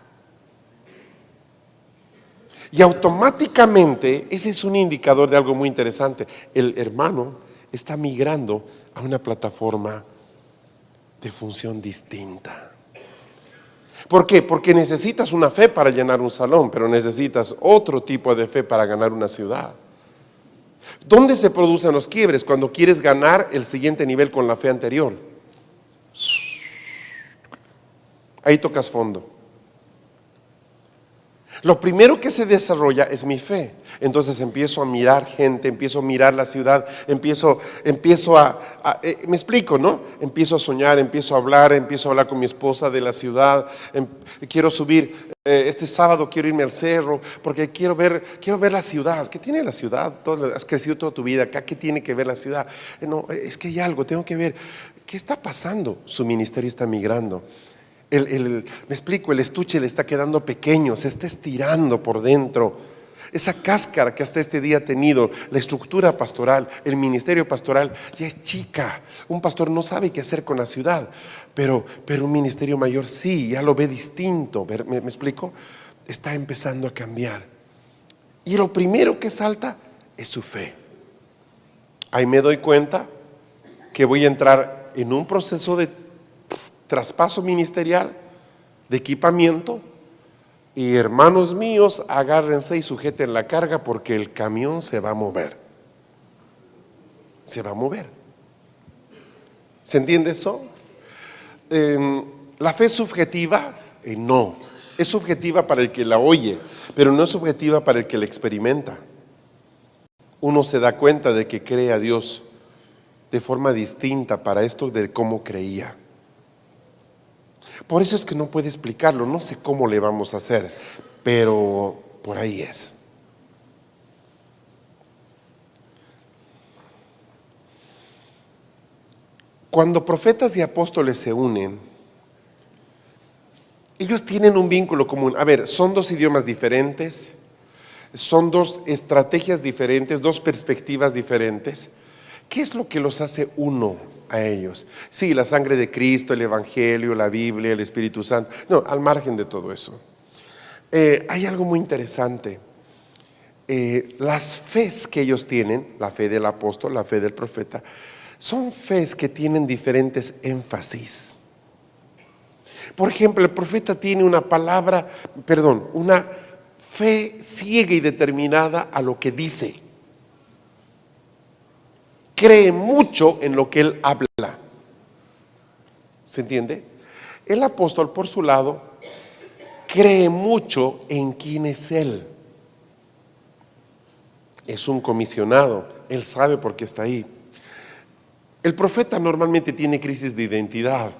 Y automáticamente, ese es un indicador de algo muy interesante. El hermano está migrando a una plataforma de función distinta. ¿Por qué? Porque necesitas una fe para llenar un salón, pero necesitas otro tipo de fe para ganar una ciudad. ¿Dónde se producen los quiebres? Cuando quieres ganar el siguiente nivel con la fe anterior. Ahí tocas fondo. Lo primero que se desarrolla es mi fe. Entonces empiezo a mirar gente, empiezo a mirar la ciudad, empiezo me explico, ¿no? Empiezo a soñar, empiezo a hablar con mi esposa de la ciudad. Quiero subir, este sábado quiero irme al cerro, porque quiero ver la ciudad. ¿Qué tiene la ciudad? Has crecido toda tu vida acá, ¿qué tiene que ver la ciudad? No, es que hay algo, tengo que ver. ¿Qué está pasando? Su ministerio está migrando. Me explico, el estuche le está quedando pequeño, se está estirando por dentro. Esa cáscara que hasta este día ha tenido, la estructura pastoral, el ministerio pastoral, ya es chica. Un pastor no sabe qué hacer con la ciudad, pero un ministerio mayor sí, ya lo ve distinto. ¿Me explico? Está empezando a cambiar. Y lo primero que salta es su fe. Ahí me doy cuenta que voy a entrar en un proceso de traspaso ministerial, de equipamiento, y hermanos míos, agárrense y sujeten la carga porque el camión se va a mover. Se va a mover. ¿Se entiende eso? La fe es subjetiva, no. Es subjetiva para el que la oye, pero no es subjetiva para el que la experimenta. Uno se da cuenta de que cree a Dios de forma distinta para esto de cómo creía. Por eso es que no puede explicarlo, no sé cómo le vamos a hacer, pero por ahí es. Cuando profetas y apóstoles se unen, ellos tienen un vínculo común. A ver, son 2 idiomas diferentes, son 2 estrategias diferentes, 2 perspectivas diferentes. ¿Qué es lo que los hace uno a ellos? Sí, la sangre de Cristo, el Evangelio, la Biblia, el Espíritu Santo. No, al margen de todo eso. Hay algo muy interesante. Las fes que ellos tienen, la fe del apóstol, la fe del profeta, son fes que tienen diferentes énfasis. Por ejemplo, el profeta tiene una una fe ciega y determinada a lo que dice. Cree mucho en lo que él habla. ¿Se entiende? El apóstol, por su lado, cree mucho en quién es él. Es un comisionado, él sabe por qué está ahí. El profeta normalmente tiene crisis de identidad.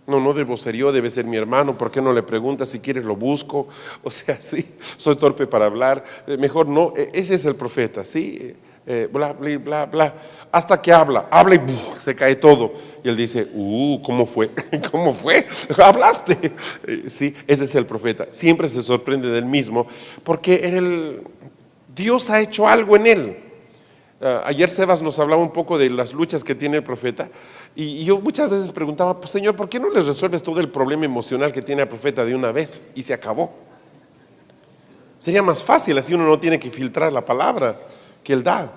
No debo ser yo, debe ser mi hermano. ¿Por qué no le preguntas? Si quieres lo busco. O sea, sí, soy torpe para hablar. Mejor no, ese es el profeta, ¿sí? Bla, bla, bla, bla. Hasta que habla y se cae todo. Y él dice, ¿cómo fue? ¿Cómo fue? ¿Hablaste? Sí, ese es el profeta. Siempre se sorprende del mismo, porque Dios ha hecho algo en él. Ayer Sebas nos hablaba un poco de las luchas que tiene el profeta, y yo muchas veces preguntaba, pues, Señor, ¿por qué no le resuelves todo el problema emocional que tiene el profeta de una vez y se acabó? Sería más fácil, así uno no tiene que filtrar la palabra que él da.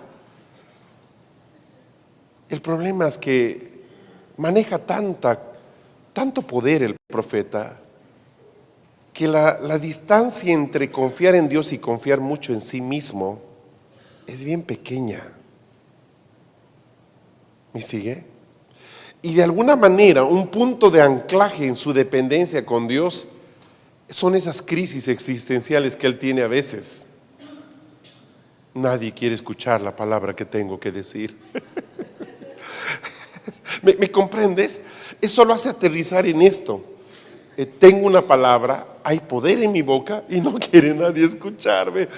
El problema es que maneja tanto poder el profeta, que la distancia entre confiar en Dios y confiar mucho en sí mismo es bien pequeña. ¿Me sigue? Y de alguna manera un punto de anclaje en su dependencia con Dios son esas crisis existenciales que él tiene a veces. Nadie quiere escuchar la palabra que tengo que decir. ¿Me comprendes? Eso lo hace aterrizar en esto. Tengo una palabra, hay poder en mi boca y no quiere nadie escucharme.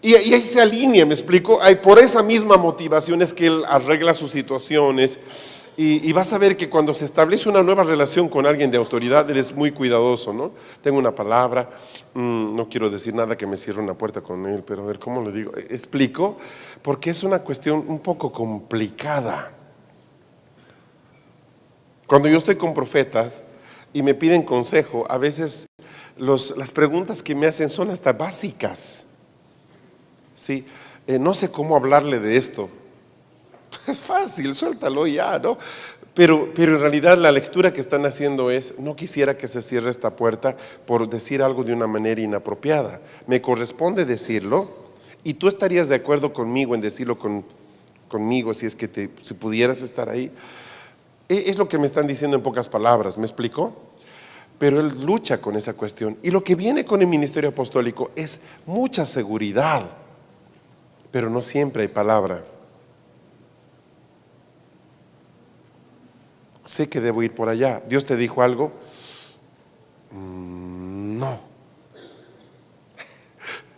Y ahí se alinea, ¿me explico? Por esa misma motivación es que él arregla sus situaciones, y vas a ver que cuando se establece una nueva relación con alguien de autoridad, eres muy cuidadoso, ¿no? Tengo una palabra, no quiero decir nada que me cierre una puerta con él, pero a ver, ¿cómo le digo? Explico, porque es una cuestión un poco complicada. Cuando yo estoy con profetas y me piden consejo, a veces las preguntas que me hacen son hasta básicas. Sí, no sé cómo hablarle de esto. Fácil, suéltalo ya, ¿no? Pero en realidad la lectura que están haciendo es, no quisiera que se cierre esta puerta por decir algo de una manera inapropiada. Me corresponde decirlo, y tú estarías de acuerdo conmigo en decirlo conmigo, si es que si pudieras estar ahí. Es lo que me están diciendo en pocas palabras, ¿me explico? Pero él lucha con esa cuestión. Y lo que viene con el ministerio apostólico es mucha seguridad, pero no siempre hay palabra. Sé que debo ir por allá. ¿Dios te dijo algo? No.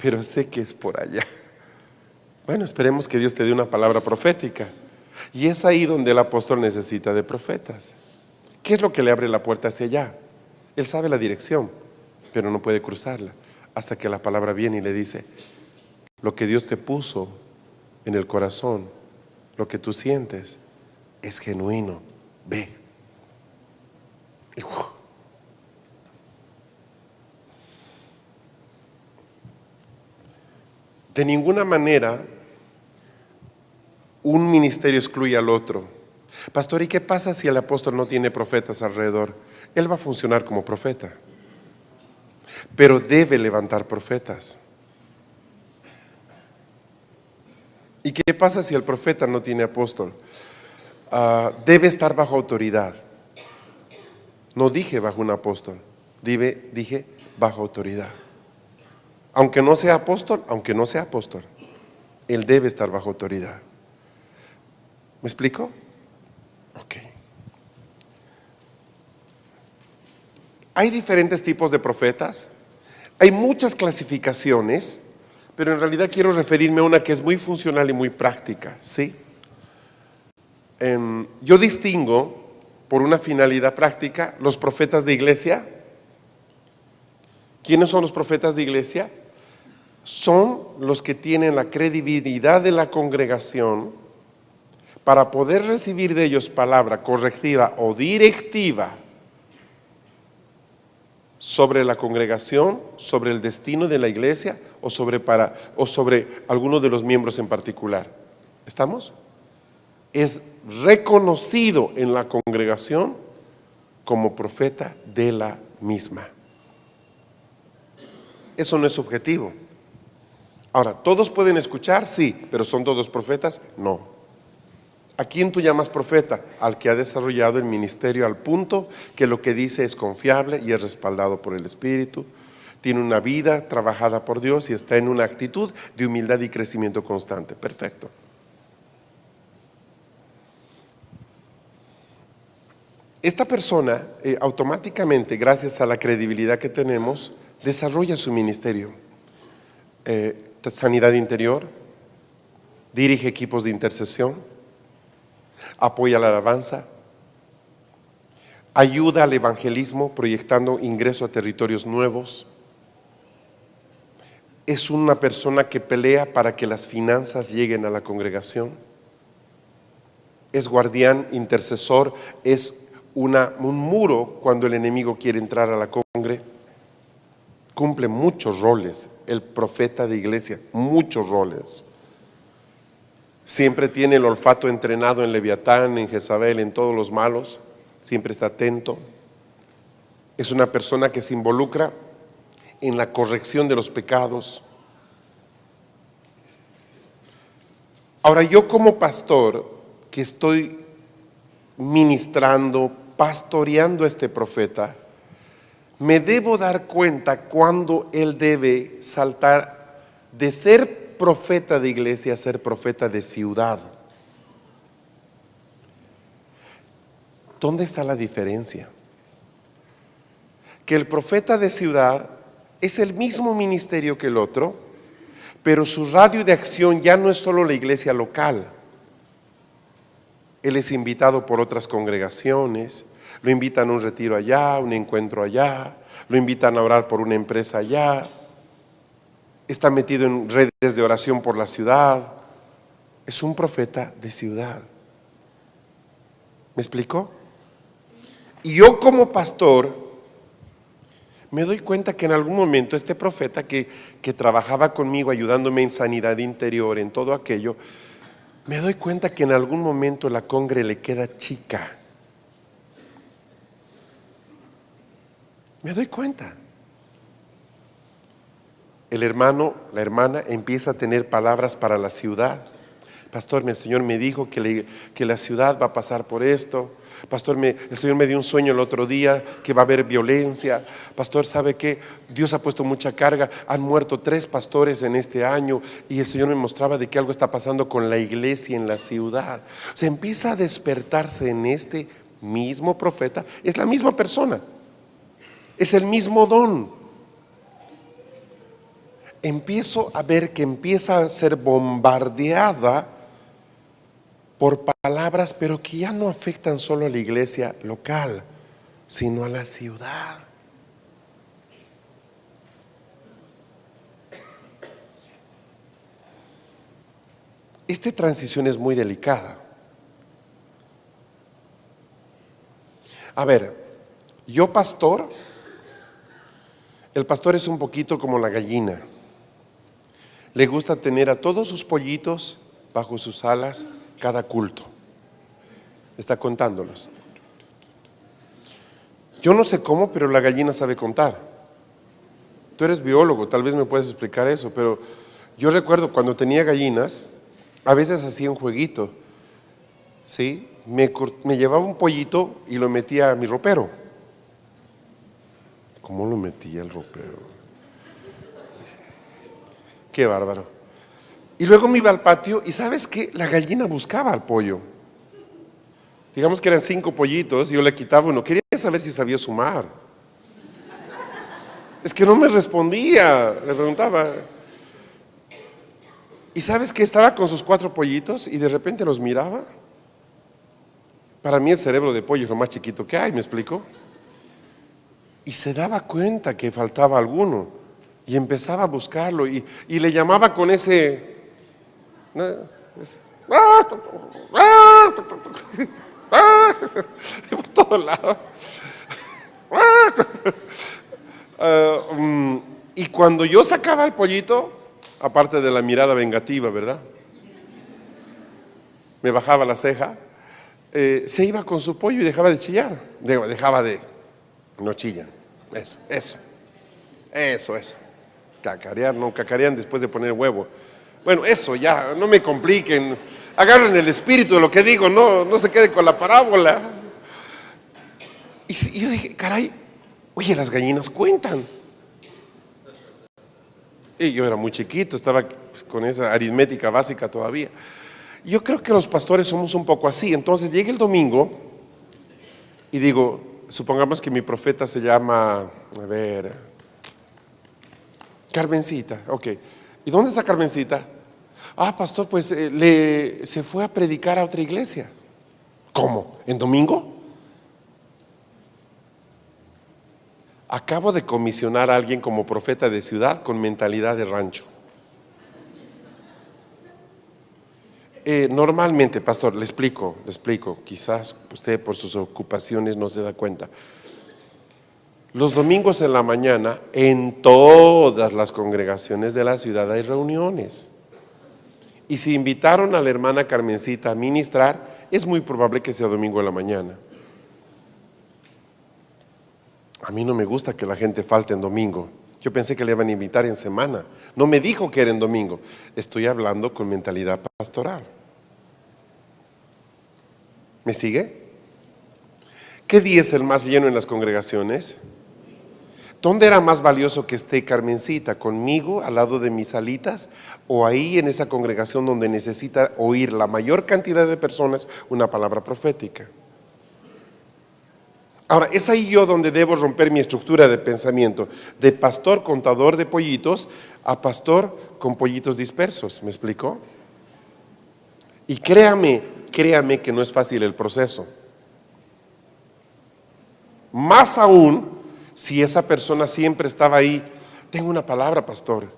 Pero sé que es por allá. Bueno, esperemos que Dios te dé una palabra profética. Y es ahí donde el apóstol necesita de profetas. ¿Qué es lo que le abre la puerta hacia allá? Él sabe la dirección, pero no puede cruzarla hasta que la palabra viene y le dice, lo que Dios te puso en el corazón, lo que tú sientes, es genuino. Ve. De ninguna manera un ministerio excluye al otro. Pastor, ¿y qué pasa si el apóstol no tiene profetas alrededor? Él va a funcionar como profeta, pero debe levantar profetas. ¿Y qué pasa si el profeta no tiene apóstol? Debe estar bajo autoridad. No dije bajo un apóstol, dije bajo autoridad. Aunque no sea apóstol, él debe estar bajo autoridad. ¿Me explico? Ok. Hay diferentes tipos de profetas, hay muchas clasificaciones, pero en realidad quiero referirme a una que es muy funcional y muy práctica, ¿sí? Yo distingo, por una finalidad práctica, los profetas de iglesia. ¿Quiénes son los profetas de iglesia? Son los que tienen la credibilidad de la congregación para poder recibir de ellos palabra correctiva o directiva sobre la congregación, sobre el destino de la iglesia o sobre alguno de los miembros en particular. ¿Estamos? es reconocido en la congregación como profeta de la misma. Eso no es subjetivo. Ahora, ¿todos pueden escuchar? Sí, pero ¿son todos profetas? No. ¿A quién tú llamas profeta? Al que ha desarrollado el ministerio al punto que lo que dice es confiable y es respaldado por el Espíritu, tiene una vida trabajada por Dios y está en una actitud de humildad y crecimiento constante. Perfecto. Esta persona automáticamente, gracias a la credibilidad que tenemos, desarrolla su ministerio. Sanidad interior, dirige equipos de intercesión, apoya la alabanza, ayuda al evangelismo proyectando ingreso a territorios nuevos. Es una persona que pelea para que las finanzas lleguen a la congregación. Es guardián, intercesor, es un muro cuando el enemigo quiere entrar a la congre. Cumple muchos roles, el profeta de iglesia, muchos roles. Siempre tiene el olfato entrenado en Leviatán, en Jezabel, en todos los malos. Siempre está atento. Es una persona que se involucra en la corrección de los pecados. Ahora, yo como pastor que estoy ministrando, pastoreando a este profeta, me debo dar cuenta cuando él debe saltar de ser profeta de iglesia a ser profeta de ciudad. ¿Dónde está la diferencia? Que el profeta de ciudad es el mismo ministerio que el otro, pero su radio de acción ya no es solo la iglesia local. Él es invitado por otras congregaciones, lo invitan a un retiro allá, un encuentro allá, lo invitan a orar por una empresa allá, está metido en redes de oración por la ciudad. Es un profeta de ciudad. ¿Me explicó? Y yo como pastor me doy cuenta que en algún momento este profeta que trabajaba conmigo ayudándome en sanidad interior, en todo aquello, me doy cuenta que en algún momento la congre le queda chica. Me doy cuenta. El hermano, la hermana empieza a tener palabras para la ciudad. Pastor, el Señor me dijo que la ciudad va a pasar por esto. Pastor, el Señor me dio un sueño el otro día que va a haber violencia. Pastor, ¿sabe qué? Dios ha puesto mucha carga. Han muerto 3 pastores en este año y el Señor me mostraba de que algo está pasando con la iglesia en la ciudad. Se empieza a despertarse en este mismo profeta. Es la misma persona. Es el mismo don. Empiezo a ver que empieza a ser bombardeada por palabras, pero que ya no afectan solo a la iglesia local, sino a la ciudad. Esta transición es muy delicada. A ver, yo pastor, el pastor es un poquito como la gallina. Le gusta tener a todos sus pollitos bajo sus alas cada culto. Está contándolos. Yo no sé cómo, pero la gallina sabe contar. Tú eres biólogo, tal vez me puedes explicar eso, pero yo recuerdo cuando tenía gallinas, a veces hacía un jueguito, ¿sí? Me llevaba un pollito y lo metía a mi ropero. ¿Cómo lo metía al ropero? Qué bárbaro. Y luego me iba al patio y ¿sabes qué? La gallina buscaba al pollo. Digamos que eran 5 pollitos y yo le quitaba uno. Quería saber si sabía sumar. Es que no me respondía. Le preguntaba. Y ¿sabes qué? Estaba con sus 4 pollitos y de repente los miraba. Para mí el cerebro de pollo es lo más chiquito que hay, ¿me explico? Y se daba cuenta que faltaba alguno. Y empezaba a buscarlo y le llamaba con ese por todos lados. Y cuando yo sacaba el pollito, aparte de la mirada vengativa, ¿verdad? me bajaba la ceja, se iba con su pollo y dejaba de chillar. Dejaba de, no chillan. Eso. Cacarear, no cacarean después de poner huevo. Bueno, eso ya, no me compliquen. Agarren el espíritu de lo que digo, no se quede con la parábola. Y yo dije, caray, oye, las gallinas cuentan. Y yo era muy chiquito, estaba pues, con esa aritmética básica todavía. Yo creo que los pastores somos un poco así. Entonces llega el domingo y digo, supongamos que mi profeta se llama, a ver, Carmencita, ok. ¿Y dónde está Carmencita? Ah, pastor, pues se fue a predicar a otra iglesia. ¿Cómo? ¿En domingo? Acabo de comisionar a alguien como profeta de ciudad con mentalidad de rancho. Normalmente, pastor, le explico, quizás usted por sus ocupaciones no se da cuenta. Los domingos en la mañana, en todas las congregaciones de la ciudad hay reuniones. Y si invitaron a la hermana Carmencita a ministrar, es muy probable que sea domingo en la mañana. A mí no me gusta que la gente falte en domingo. Yo pensé que le iban a invitar en semana. No me dijo que era en domingo. Estoy hablando con mentalidad pastoral. ¿Me sigue? ¿Qué día es el más lleno en las congregaciones? ¿Dónde era más valioso que esté Carmencita? ¿Conmigo, al lado de mis alitas? ¿O ahí en esa congregación donde necesita oír la mayor cantidad de personas una palabra profética? Ahora, es ahí yo donde debo romper mi estructura de pensamiento, de pastor contador de pollitos a pastor con pollitos dispersos. ¿Me explicó? Y créame que no es fácil el proceso. Más aún si esa persona siempre estaba ahí. Tengo una palabra, pastor.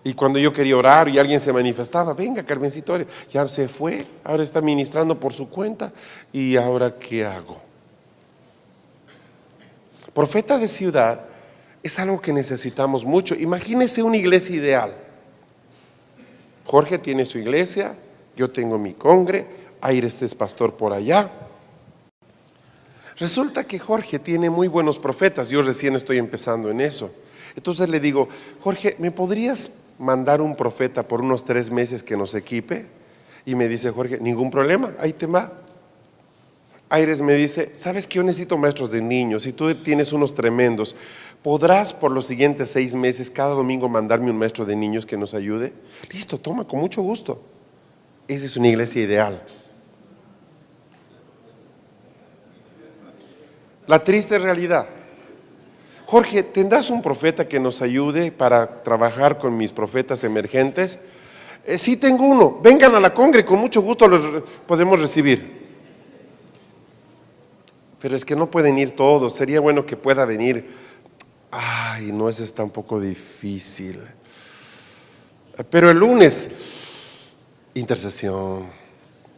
Y cuando yo quería orar y alguien se manifestaba, venga, Carmencito, ya se fue, ahora está ministrando por su cuenta. ¿Y ahora qué hago? Profeta de ciudad es algo que necesitamos mucho. Imagínese una iglesia ideal. Jorge tiene su iglesia, yo tengo mi congre, Aires es pastor por allá. Resulta que Jorge tiene muy buenos profetas, yo recién estoy empezando en eso. Entonces le digo, Jorge, ¿me podrías mandar un profeta por unos 3 meses que nos equipe? Y me dice Jorge, ningún problema, ahí te va. Aires me dice, ¿sabes que yo necesito maestros de niños? Y tú tienes unos tremendos. ¿Podrás por los siguientes 6 meses cada domingo mandarme un maestro de niños que nos ayude? Listo, toma, con mucho gusto. Esa es una iglesia ideal. La triste realidad. Jorge, ¿tendrás un profeta que nos ayude para trabajar con mis profetas emergentes? Sí, tengo uno. Vengan a la congre, con mucho gusto los podemos recibir. Pero es que no pueden ir todos. Sería bueno que pueda venir. Ay, no, eso está un poco difícil. Pero el lunes, intercesión.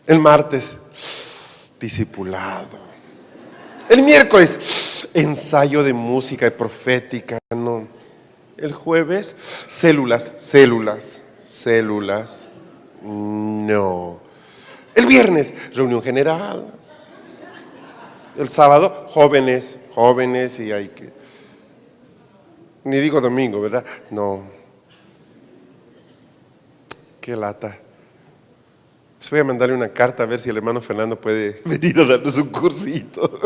El martes, discipulado. El miércoles, ensayo de música profética. No. El jueves, células. No. El viernes, reunión general. El sábado, jóvenes y hay que... Ni digo domingo, ¿verdad? No. Qué lata. Pues voy a mandarle una carta a ver si el hermano Fernando puede venir a darnos un cursito.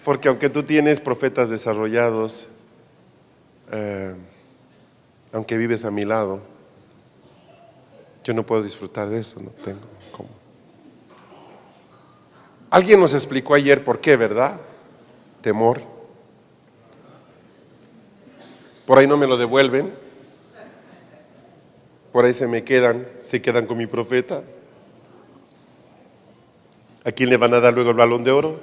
Porque aunque tú tienes profetas desarrollados, aunque vives a mi lado, yo no puedo disfrutar de eso, no tengo cómo. Alguien nos explicó ayer por qué, ¿verdad? Temor. Por ahí no me lo devuelven. Por ahí se quedan con mi profeta. ¿A quién le van a dar luego el Balón de Oro?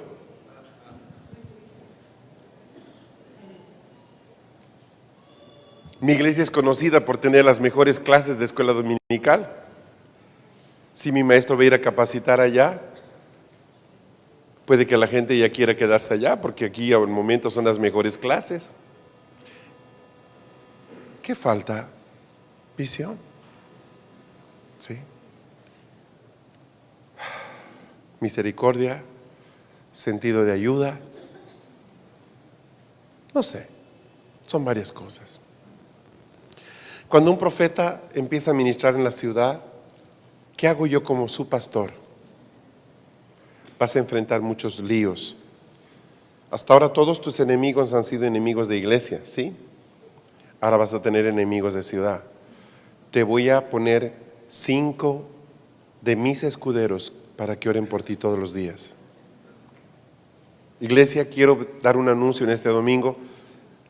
Mi iglesia es conocida por tener las mejores clases de escuela dominical. Si mi maestro va a ir a capacitar allá, puede que la gente ya quiera quedarse allá, porque aquí al momento son las mejores clases. ¿Qué falta? Visión. ¿Sí? misericordia, sentido de ayuda. No sé, son varias cosas. Cuando un profeta empieza a ministrar en la ciudad, ¿qué hago yo como su pastor? Vas a enfrentar muchos líos. Hasta ahora todos tus enemigos han sido enemigos de iglesia, ¿sí? Ahora vas a tener enemigos de ciudad. Te voy a poner 5 de mis escuderos para que oren por ti todos los días. Iglesia, quiero dar un anuncio en este domingo.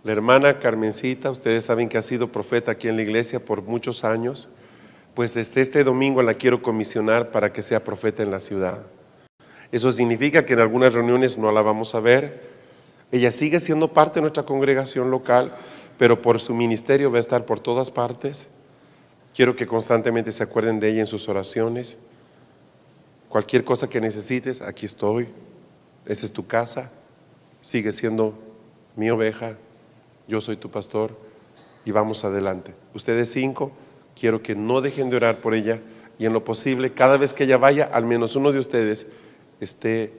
La hermana Carmencita, ustedes saben que ha sido profeta aquí en la iglesia por muchos años. Pues desde este domingo la quiero comisionar para que sea profeta en la ciudad. Eso significa que en algunas reuniones no la vamos a ver. Ella sigue siendo parte de nuestra congregación local, pero por su ministerio va a estar por todas partes. Quiero que constantemente se acuerden de ella en sus oraciones. Cualquier cosa que necesites, aquí estoy. Esa es tu casa. Sigue siendo mi oveja. Yo soy tu pastor y vamos adelante. Ustedes 5, quiero que no dejen de orar por ella y en lo posible, cada vez que ella vaya, al menos uno de ustedes esté,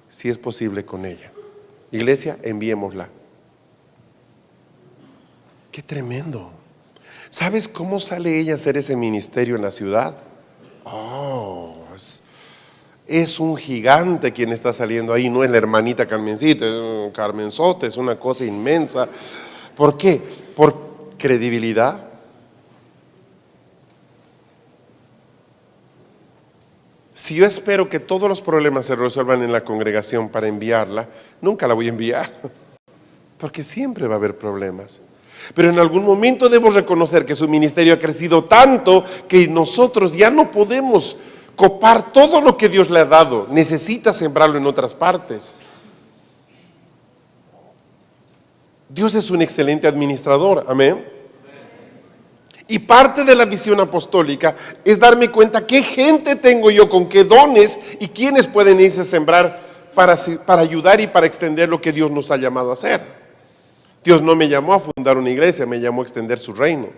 si es posible, con ella. Iglesia, enviémosla. ¡Qué tremendo! ¿Sabes cómo sale ella a hacer ese ministerio en la ciudad? Es un gigante quien está saliendo ahí, no es la hermanita Carmencita, Carmenzota, es una cosa inmensa. ¿Por qué? Por credibilidad. Si yo espero que todos los problemas se resuelvan en la congregación para enviarla, nunca la voy a enviar, porque siempre va a haber problemas. Pero en algún momento debo reconocer que su ministerio ha crecido tanto que nosotros ya no podemos copar todo lo que Dios le ha dado. Necesita sembrarlo en otras partes. Dios es un excelente administrador, amén. Y parte de la visión apostólica es darme cuenta qué gente tengo yo, con qué dones y quiénes pueden irse a sembrar para ayudar y para extender lo que Dios nos ha llamado a hacer. Dios no me llamó a fundar una iglesia, me llamó a extender su reino.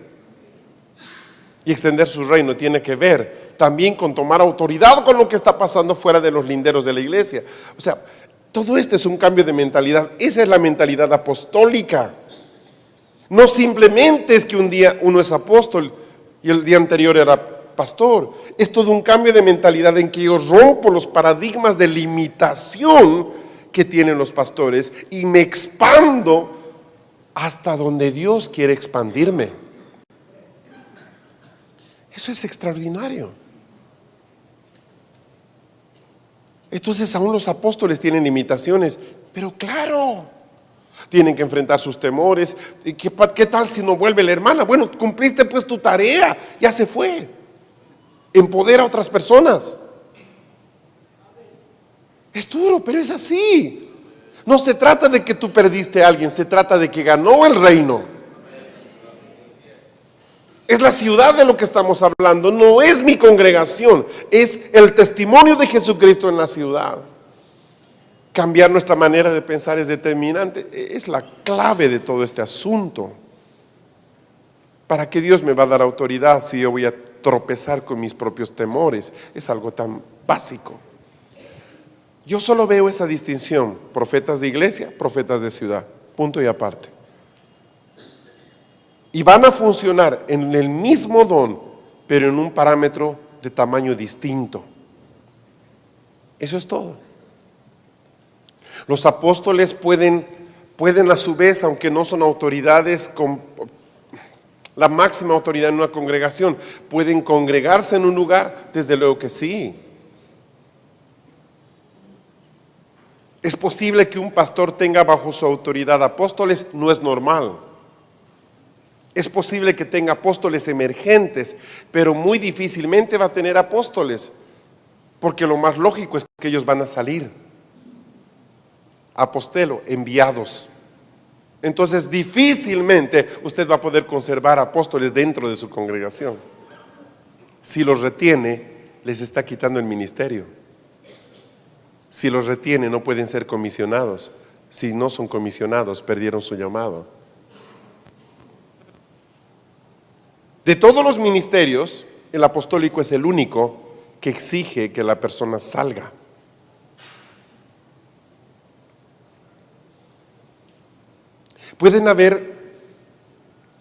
Y extender su reino tiene que ver también con tomar autoridad con lo que está pasando fuera de los linderos de la iglesia. O sea, todo esto es un cambio de mentalidad. Esa es la mentalidad apostólica. No simplemente es que un día uno es apóstol y el día anterior era pastor. Es todo un cambio de mentalidad en que yo rompo los paradigmas de limitación que tienen los pastores y me expando hasta donde Dios quiere expandirme. Eso es extraordinario. Entonces aún los apóstoles tienen limitaciones, pero claro, tienen que enfrentar sus temores. ¿Qué tal si no vuelve la hermana? Bueno, cumpliste pues tu tarea, ya se fue. Empodera a otras personas. Es duro, pero es así. No se trata de que tú perdiste a alguien, se trata de que ganó el reino. Es la ciudad de lo que estamos hablando, no es mi congregación, es el testimonio de Jesucristo en la ciudad. Cambiar nuestra manera de pensar es determinante, es la clave de todo este asunto. ¿Para qué Dios me va a dar autoridad si yo voy a tropezar con mis propios temores? Es algo tan básico. Yo solo veo esa distinción: profetas de iglesia, profetas de ciudad, punto y aparte. Y van a funcionar en el mismo don, pero en un parámetro de tamaño distinto. Eso es todo. Los apóstoles pueden a su vez, aunque no son autoridades con la máxima autoridad en una congregación, pueden congregarse en un lugar, desde luego que sí. Es posible que un pastor tenga bajo su autoridad apóstoles, no es normal. Es posible que tenga apóstoles emergentes, pero muy difícilmente va a tener apóstoles, porque lo más lógico es que ellos van a salir. Apostelo, enviados. Entonces difícilmente usted va a poder conservar apóstoles dentro de su congregación. Si los retiene, les está quitando el ministerio. Si los retiene, no pueden ser comisionados. Si no son comisionados, perdieron su llamado. De todos los ministerios, el apostólico es el único que exige que la persona salga. Pueden haber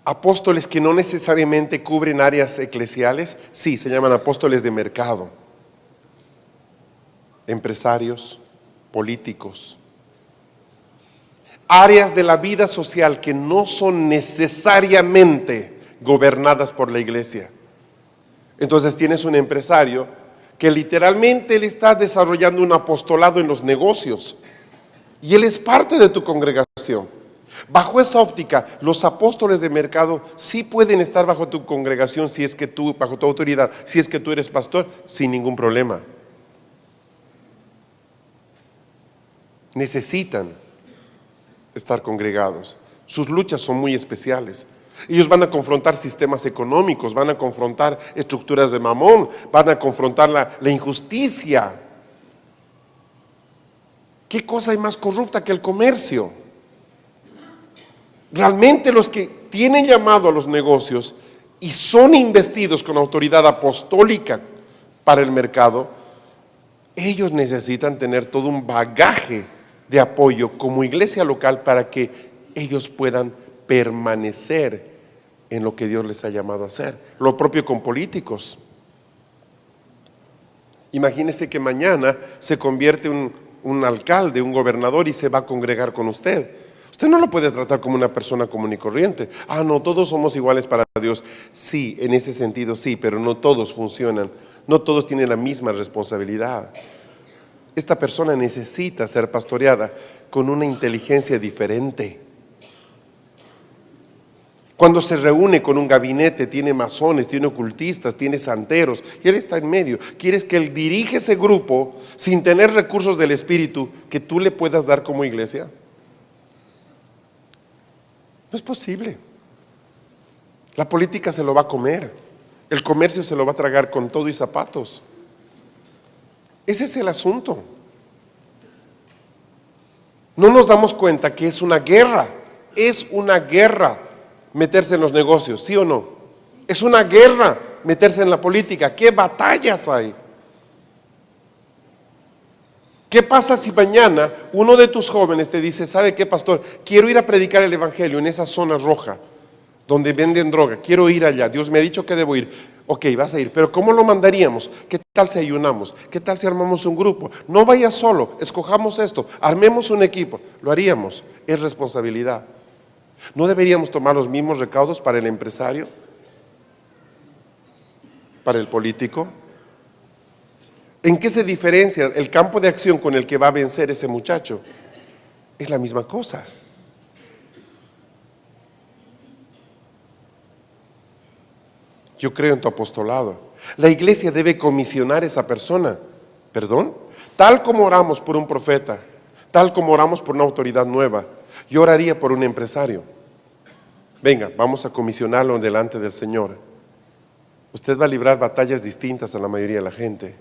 apóstoles que no necesariamente cubren áreas eclesiales. Sí, se llaman apóstoles de mercado. Empresarios, políticos. Áreas de la vida social que no son necesariamente gobernadas por la iglesia. Entonces tienes un empresario que literalmente él está desarrollando un apostolado en los negocios y él es parte de tu congregación. Bajo esa óptica, los apóstoles de mercado sí pueden estar bajo tu congregación, si es que tú, bajo tu autoridad, si es que tú eres pastor, sin ningún problema. Necesitan estar congregados. Sus luchas son muy especiales. Ellos van a confrontar sistemas económicos, van a confrontar estructuras de mamón, van a confrontar la injusticia. ¿Qué cosa hay más corrupta que el comercio? Realmente los que tienen llamado a los negocios y son investidos con autoridad apostólica para el mercado, ellos necesitan tener todo un bagaje de apoyo como iglesia local para que ellos puedan permanecer en lo que Dios les ha llamado a hacer. Lo propio con políticos. Imagínese que mañana se convierte un alcalde, un gobernador y se va a congregar con usted. Usted no lo puede tratar como una persona común y corriente. Ah, no, todos somos iguales para Dios. Sí, en ese sentido sí, pero no todos funcionan. No todos tienen la misma responsabilidad. Esta persona necesita ser pastoreada con una inteligencia diferente. Cuando se reúne con un gabinete, tiene masones, tiene ocultistas, tiene santeros, y él está en medio. ¿Quieres que él dirija ese grupo sin tener recursos del Espíritu que tú le puedas dar como iglesia? No es posible. La política se lo va a comer. El comercio se lo va a tragar con todo y zapatos. Ese es el asunto. No nos damos cuenta que es una guerra. Es una guerra meterse en los negocios, ¿sí o no? Es una guerra meterse en la política. ¿Qué batallas hay? ¿Qué pasa si mañana uno de tus jóvenes te dice, ¿sabe qué, pastor? Quiero ir a predicar el evangelio en esa zona roja donde venden droga, quiero ir allá, Dios me ha dicho que debo ir. Ok, vas a ir, pero ¿cómo lo mandaríamos? ¿Qué tal si ayunamos? ¿Qué tal si armamos un grupo? No vayas solo, escojamos esto, armemos un equipo. Lo haríamos, es responsabilidad. ¿No deberíamos tomar los mismos recaudos para el empresario? ¿Para el político? ¿En qué se diferencia el campo de acción con el que va a vencer ese muchacho? Es la misma cosa. Yo creo en tu apostolado. La iglesia debe comisionar a esa persona. ¿Perdón? Tal como oramos por un profeta, tal como oramos por una autoridad nueva, yo oraría por un empresario. Venga, vamos a comisionarlo delante del Señor. Usted va a librar batallas distintas a la mayoría de la gente.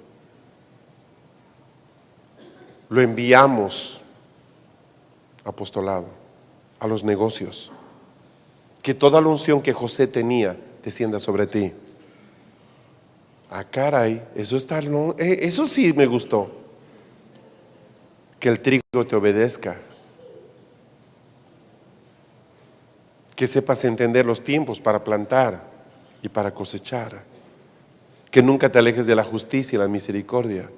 Lo enviamos, apostolado, a los negocios. Que toda la unción que José tenía descienda sobre ti. Ah, caray, eso está, no, eso sí me gustó. Que el trigo te obedezca. Que sepas entender los tiempos para plantar y para cosechar. Que nunca te alejes de la justicia y la misericordia.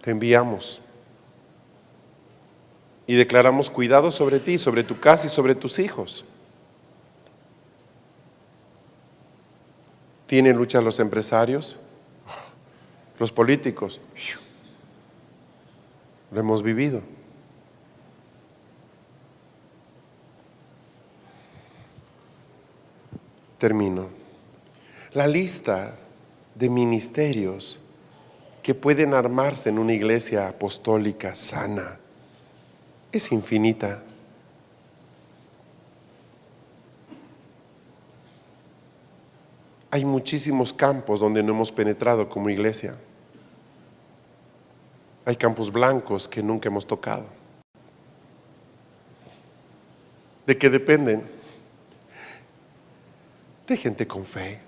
Te enviamos y declaramos cuidado sobre ti, sobre tu casa y sobre tus hijos. ¿Tienen lucha los empresarios? Los políticos. Lo hemos vivido. Termino. La lista de ministerios que pueden armarse en una iglesia apostólica sana es infinita. Hay muchísimos campos donde no hemos penetrado como iglesia. Hay campos blancos que nunca hemos tocado. ¿De qué dependen? De gente con fe.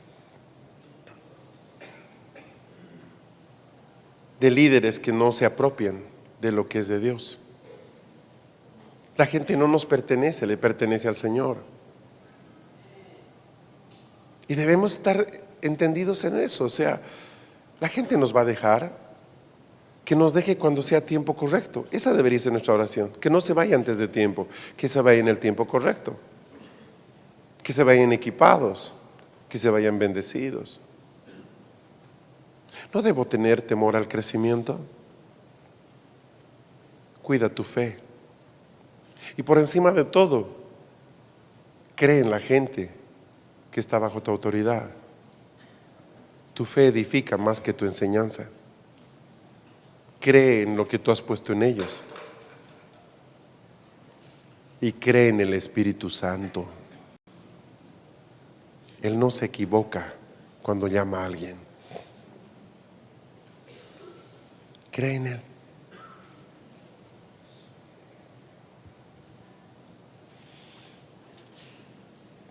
De líderes que no se apropian de lo que es de Dios. La gente no nos pertenece, le pertenece al Señor. Y debemos estar entendidos en eso. O sea, la gente nos va a dejar, que nos deje cuando sea tiempo correcto. Esa debería ser nuestra oración. Que no se vaya antes de tiempo, que se vaya en el tiempo correcto. Que se vayan equipados, que se vayan bendecidos. No debo tener temor al crecimiento. Cuida tu fe. Y por encima de todo, cree en la gente que está bajo tu autoridad. Tu fe edifica más que tu enseñanza. Cree en lo que tú has puesto en ellos. Y cree en el Espíritu Santo. Él no se equivoca cuando llama a alguien. Cree en Él.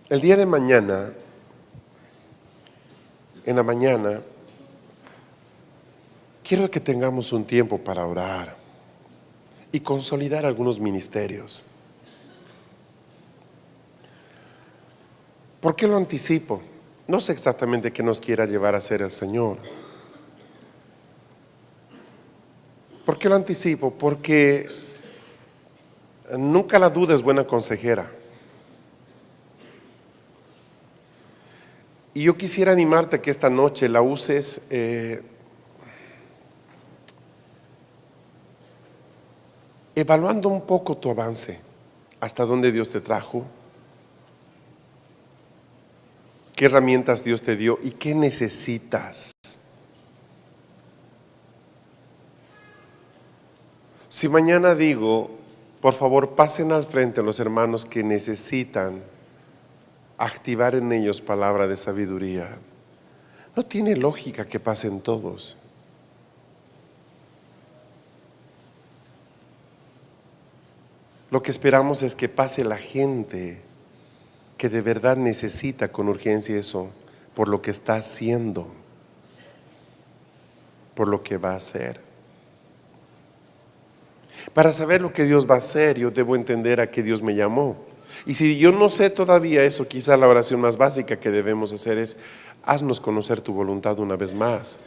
El día de mañana, en la mañana, quiero que tengamos un tiempo para orar y consolidar algunos ministerios. ¿Por qué lo anticipo? No sé exactamente qué nos quiera llevar a hacer el Señor. ¿Por qué lo anticipo? Porque nunca la duda es buena consejera. Y yo quisiera animarte a que esta noche la uses evaluando un poco tu avance, hasta dónde Dios te trajo, qué herramientas Dios te dio y qué necesitas. Si mañana digo, por favor pasen al frente los hermanos que necesitan activar en ellos palabra de sabiduría, no tiene lógica que pasen todos. Lo que esperamos es que pase la gente que de verdad necesita con urgencia eso, por lo que está haciendo, por lo que va a hacer. Para saber lo que Dios va a hacer, yo debo entender a qué Dios me llamó. Y si yo no sé todavía eso, quizá la oración más básica que debemos hacer es: haznos conocer tu voluntad una vez más,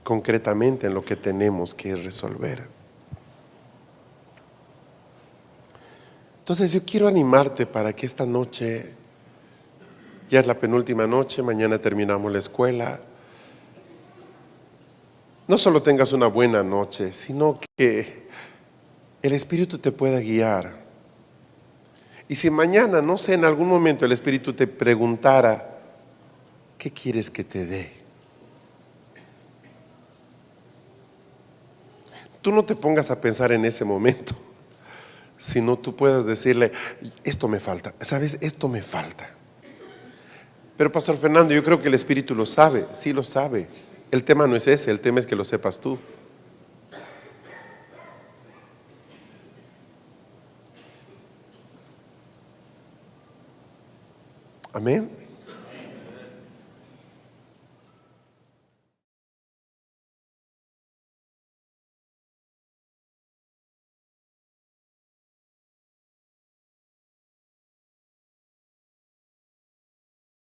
concretamente en lo que tenemos que resolver. Entonces yo quiero animarte para que esta noche, ya es la penúltima noche, mañana terminamos la escuela, no solo tengas una buena noche, sino que el Espíritu te pueda guiar. Y si mañana, no sé, en algún momento el Espíritu te preguntara: ¿qué quieres que te dé? Tú no te pongas a pensar en ese momento, sino tú puedas decirle: esto me falta, ¿sabes? Esto me falta. Pero Pastor Fernando, yo creo que el Espíritu lo sabe. Sí lo sabe. El tema no es ese, el tema es que lo sepas tú. Amén.